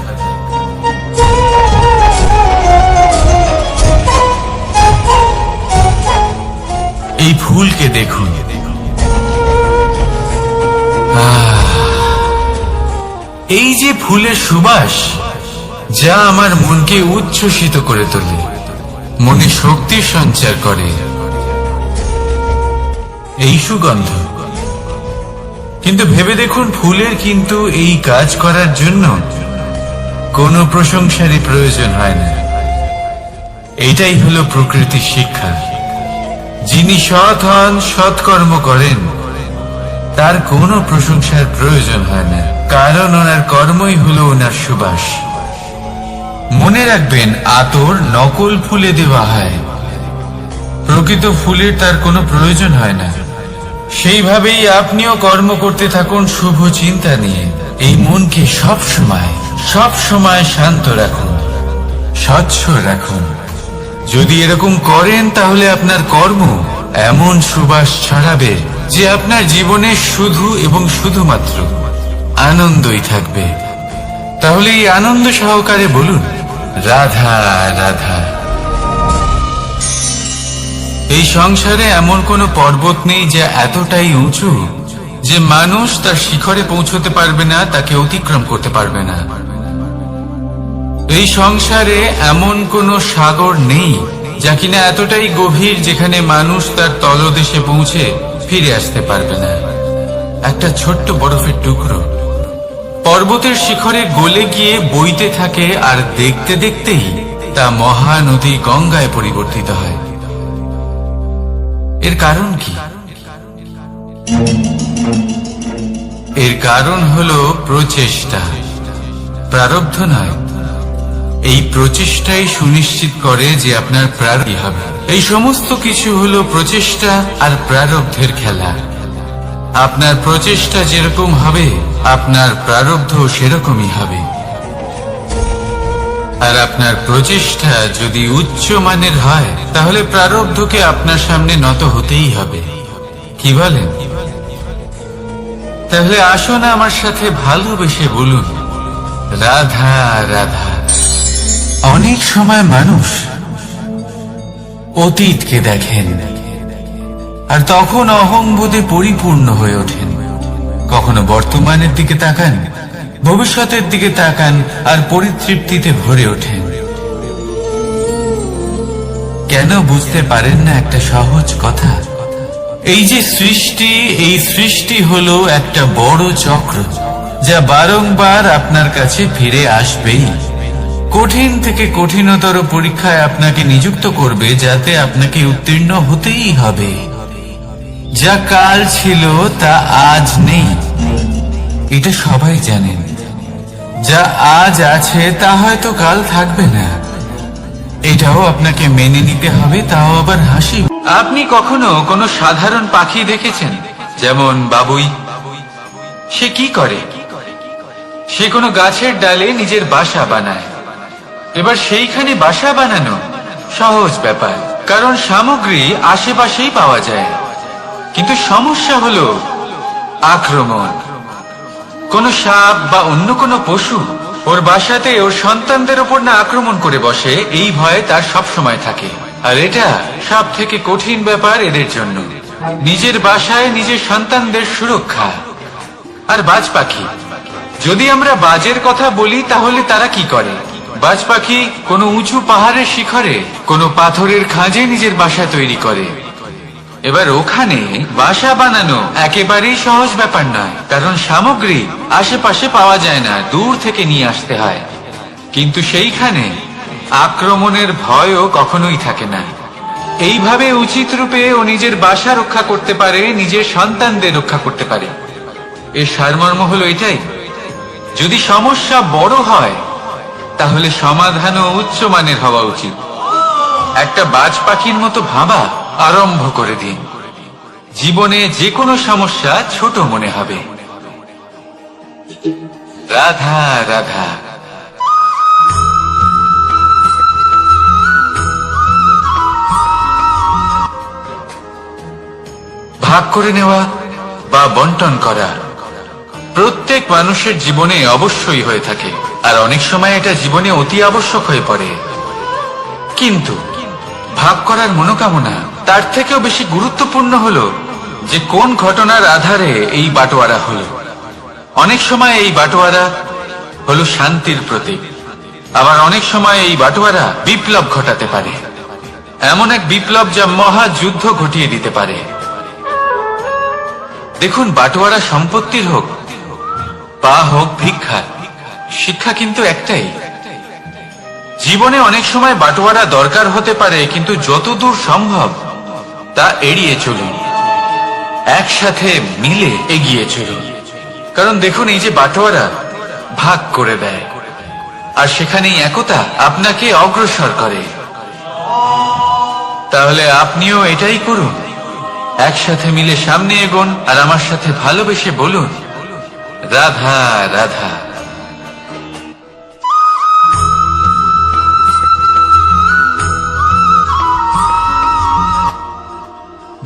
এই ফুলকে দেখুন, এই যে ফুলের সুবাস, যা আমার মনকে উচ্ছ্বসিত করে তোলে, মনে শক্তি সঞ্চার করে, এই সুগন্ধ। কিন্তু ভেবে দেখুন, ফুলের কিন্তু এই কাজ করার জন্য কোনো প্রশংসারই প্রয়োজন হয় না। এটাই হলো প্রকৃতির শিক্ষা। যিনি সৎ হন, সৎকর্ম করেন, তার কোনো প্রশংসার প্রয়োজন হয় না, কারণ ওনার কর্মই হলো ওনার সুবাস। মনে রাখবেন, আতর নকল ফুলে দেওয়া হয়, প্রকৃত ফুলের তার কোনো প্রয়োজন হয় না। সেইভাবেই আপনিও কর্ম করতে থাকুন শুভ চিন্তা নিয়ে। এই মনকে সব সময় শান্ত রাখুন, স্বচ্ছ রাখুন। যদি এরকম করেন তাহলে আপনার কর্ম এমন সুবাস ছড়াবে যে আপনার জীবনে শুধু এবং শুধুমাত্র আনন্দই থাকবে। তাহলে এই আনন্দ সহকারে বলুন, রাধা রাধা। এই সংসারে এমন কোনো পর্বত নেই যা এতটাই উঁচু যে মানুষ তার শিখরে পৌঁছতে পারবে না, তাকে অতিক্রম করতে পারবে না। এই সংসারে এমন কোনো সাগর নেই যা কিনা এতটাই গভীর যেখানে মানুষ তার তলদেশে পৌঁছে ফিরে আসতে পারবে না। একটা ছোট্ট বরফের টুকরো পর্বতের শিখরে গলে গিয়ে বইতে থাকে, আর দেখতে দেখতেই তা মহানদী গঙ্গায় পরিবর্তিত হয়। এর কারণ কি? এর কারণ হলো প্রচেষ্টা, প্রারব্ধ নয়। এই প্রচেষ্টাই সুনিশ্চিত করে যে আপনার প্রারব্ধ হবে। এই সমস্ত কিছু হলো প্রচেষ্টা আর প্রারব্ধের খেলা। আপনার প্রচেষ্টা যেরকম হবে, আপনার প্রারব্ধ সেরকমই হবে। আর আপনার প্রচেষ্টা যদি উচ্চ মানের হয়, তাহলে প্রারব্ধকে আপনার সামনে নত হতেই হবে। কি বলেন? তাহলে আসুন আমার সাথে ভালোবেসে বলুন, রাধা রাধা। অনেক সময় মানুষ অতীতকে দেখেন আর তখন অহংবোধে পরিপূর্ণ হয়ে ওঠেন। কখনো বর্তমানের দিকে তাকান, ভবিষ্যতের দিকে তাকান আর পরিতৃপ্তিতে ভরে ওঠেন। কেন বুঝতে পারেন না একটা সহজ কথা? এই যে সৃষ্টি, এই সৃষ্টি হলো একটা বড় চক্র যা বারংবার আপনার কাছে ফিরে আসবেই। কঠিন থেকে কঠিনতর পরীক্ষায় আপনাকে নিযুক্ত করবে, যাতে আপনাকে উত্তীর্ণ হতেই হবে। যা কাল ছিল তা আজ নেই, এটা সবাই জানেন। যা আজ আছে তা হয়তো কাল থাকবে না, এটাও আপনাকে মেনে নিতে হবে, তাও আবার হাসি। আপনি কখনো কোনো সাধারণ পাখি দেখেছেন? যেমন বাবুই। সে কি করে? সে কোনো গাছের ডালে নিজের বাসা বানায়। এবার সেইখানে বাসা বানানো সহজ ব্যাপার, কারণ সামগ্রী আশেপাশেই পাওয়া যায়। কিন্তু সমস্যা হলো আক্রমণ। কোন সাপ বা অন্য কোনো পশু ওর বাসাতে ওর সন্তানদের উপর না আক্রমণ করে বসে, এই ভয় তার সব সময় থাকে। আর এটা সব থেকে কঠিন ব্যাপার এদের জন্য, নিজের বাসায় নিজের সন্তানদের সুরক্ষা। আর বাজ পাখি যদি আমরা বাজের কথা বলি তাহলে তারা কি করে? বাজ পাখি কোনো উঁচু পাহাড়ের শিখরে কোনো পাথরের খাঁজে নিজের বাসা তৈরি করে। এবার ওখানে বাসা বানানো একেবারেই সহজ ব্যাপার নয়, কারণ সামগ্রী আশেপাশে পাওয়া যায় না, দূর থেকে নিয়ে আসতে হয়। কিন্তু সেইখানে আক্রমণের ভয়ও কখনোই থাকে না। এইভাবে উচিত রূপে ও নিজের বাসা রক্ষা করতে পারে, নিজের সন্তানদের রক্ষা করতে পারে। এর সারমর্ম হলো এটাই, যদি সমস্যা বড় হয় তাহলে সমাধানও উচ্চমানের হওয়া উচিত। একটা বাজ পাখির মতো ভাবা আরম্ভ করে দিন, জীবনে যে কোনো সমস্যা ছোট মনে হবে। রাধা রাধা। ভাগ করে নেওয়া বা বন্টন করা প্রত্যেক মানুষের জীবনে অবশ্যই হয়ে থাকে, আর অনেক সময় এটা জীবনে অতি আবশ্যক হয়ে পড়ে। কিন্তু ভাগ করার মনোকামনা তার থেকেও বেশি গুরুত্বপূর্ণ হলো যে কোন ঘটনার আধারে এই বাটোয়ারা হলো। অনেক সময় এই বাটোয়ারা হলো শান্তির প্রতীক, আবার অনেক সময় এই বাটোয়ারা বিপ্লব ঘটাতে পারে, এমন এক বিপ্লব যা মহাযুদ্ধ ঘটিয়ে দিতে পারে। দেখুন, বাটোয়ারা সম্পত্তির হোক বা হোক ভিক্ষা, শিক্ষা কিন্তু একটাই। জীবনে অনেক সময় বাটোয়ারা দরকার হতে পারে, কিন্তু যতদূর সম্ভব তা এড়িয়ে চলুন, একসাথে মিলে এগিয়ে চলুন। কারণ দেখুন, এই যে বাটোয়ারা ভাগ করে দেয়, আর সেখানেই একতা আপনাকে অগ্রসর করে। তাহলে আপনিও এটাই করুন, একসাথে মিলে সামনে এগোন, আর আমার সাথে ভালোবেসে বলুন রাধা রাধা।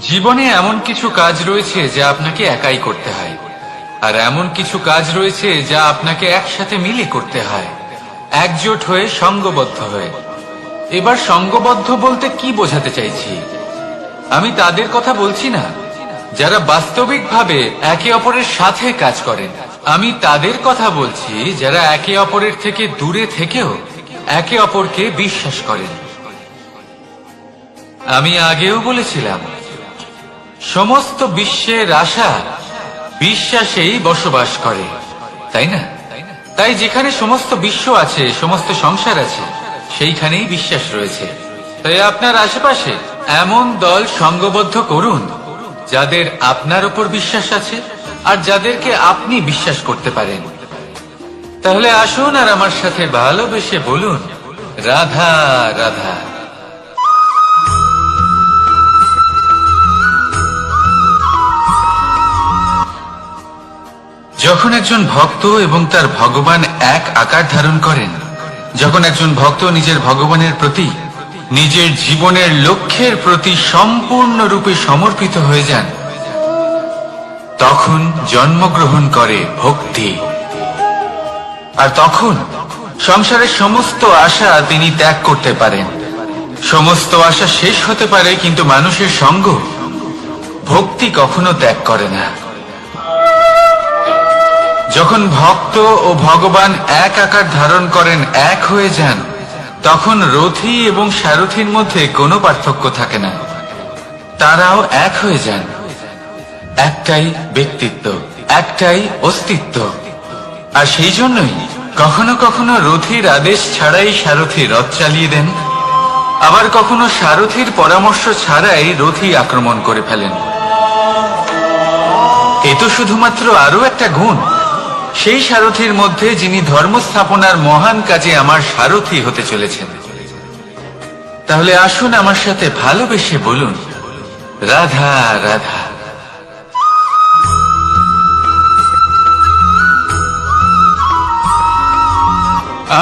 জীবনে এমন কিছু কাজ রয়েছে যা আপনাকে একাই করতে হয়, আর এমন কিছু কাজ রয়েছে যা আপনাকে একসাথে মিলে করতে হয়, একজোট হয়ে, সঙ্গবদ্ধ হয়ে। এবার সঙ্গবদ্ধ বলতে কি বোঝাতে চাইছি? আমি তাদের কথা বলছি না যারা বাস্তবিকভাবে একে অপরের সাথে কাজ করেন, আমি তাদের কথা বলছি যারা একে অপরের থেকে দূরে থেকেও একে অপরকে বিশ্বাস করেন। আমি আগেও বলেছিলাম, সমস্ত বিশ্বের আশা বিশ্বাসেই বসবাস করে, তাই না? তাই যেখানে সমস্ত বিশ্ব আছে, সমস্ত সংসার আছে, সেইখানেই বিশ্বাস রয়েছে। তাই আপনার আশেপাশে এমন দল সঙ্গবদ্ধ করুন যাদের আপনার উপর বিশ্বাস আছে আর যাদেরকে আপনি বিশ্বাস করতে পারেন। তাহলে আসুন আর আমার সাথে ভালোবেসে বলুন রাধা রাধা। যখন একজন ভক্ত এবং তার ভগবান এক আকার ধারণ করেন, যখন একজন ভক্ত নিজের ভগবানের প্রতি, নিজের জীবনের লক্ষ্যের প্রতি সম্পূর্ণরূপে সমর্পিত হয়ে যান, তখন জন্মগ্রহণ করে ভক্তি। আর তখন সংসারের সমস্ত আশা তিনি ত্যাগ করতে পারেন। সমস্ত আশা শেষ হতে পারে, কিন্তু মানুষের সঙ্গ ভক্তি কখনো ত্যাগ করে না। যখন ভক্ত ও ভগবান এক আকার ধারণ করেন, এক হয়ে যান, তখন রথী এবং সারথীর মধ্যে কোনো পার্থক্য থাকে না, তারাও এক হয়ে যান। একটাই ব্যক্তিত্ব, একটাই অস্তিত্ব। আর সেই জন্যই কখনো কখনো রথীর আদেশ ছাড়াই সারথী রথ চালিয়ে দেন, আবার কখনো সারথীর পরামর্শ ছাড়াই রথী আক্রমণ করে ফেলেন। এ তো শুধুমাত্র আরো একটা গুণ সেই সারথীর মধ্যে, যিনি ধর্ম স্থাপনার মহান কাজে আমার সারথী হতে চলেছেন। তাহলে আসুন আমার সাথে ভালোবেসে বলুন রাধা রাধা।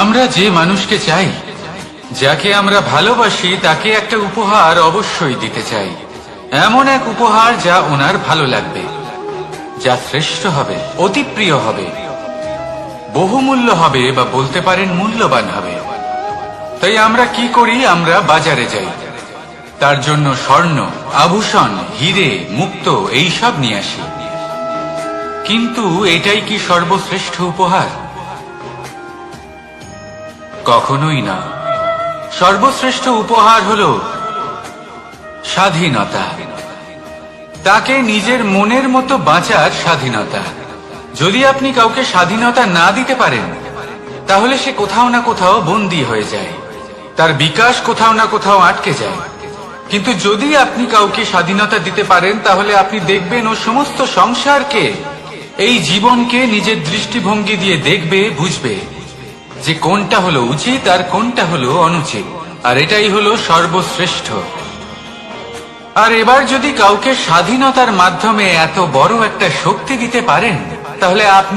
আমরা যে মানুষকে চাই, যাকে আমরা ভালোবাসি, তাকে একটা উপহার অবশ্যই দিতে চাই। এমন এক উপহার যা ওনার ভালো লাগবে, যা শ্রেষ্ঠ হবে, অতি প্রিয় হবে, বহুমূল্য হবে, বা বলতে পারেন মূল্যবান হবে। তাই আমরা কি করি? আমরা বাজারে যাই, তার জন্য স্বর্ণ, আভূষণ, হিরে, মুক্তো এইসব নিয়ে আসি। কিন্তু এটাই কি সর্বশ্রেষ্ঠ উপহার? কখনোই না। সর্বশ্রেষ্ঠ উপহার হলো স্বাধীনতা, তাকে নিজের মনের মতো বাঁচার স্বাধীনতা। যদি আপনি কাউকে স্বাধীনতা না দিতে পারেন, তাহলে সে কোথাও না কোথাও বন্দী হয়ে যায়, তার বিকাশ কোথাও না কোথাও আটকে যায়। কিন্তু যদি আপনি কাউকে স্বাধীনতা দিতে পারেন, তাহলে আপনি দেখবেন ও সমস্ত সংসারকে, এই জীবনকে নিজের দৃষ্টিভঙ্গি দিয়ে দেখবে, বুঝবে যে কোনটা হলো উচিত আর কোনটা হলো অনুচিত। আর এটাই হলো সর্বশ্রেষ্ঠ। আর এবার যদি কাউকে স্বাধীনতার মাধ্যমে এত বড় একটা শক্তি দিতে পারেন, তাহলে আপনি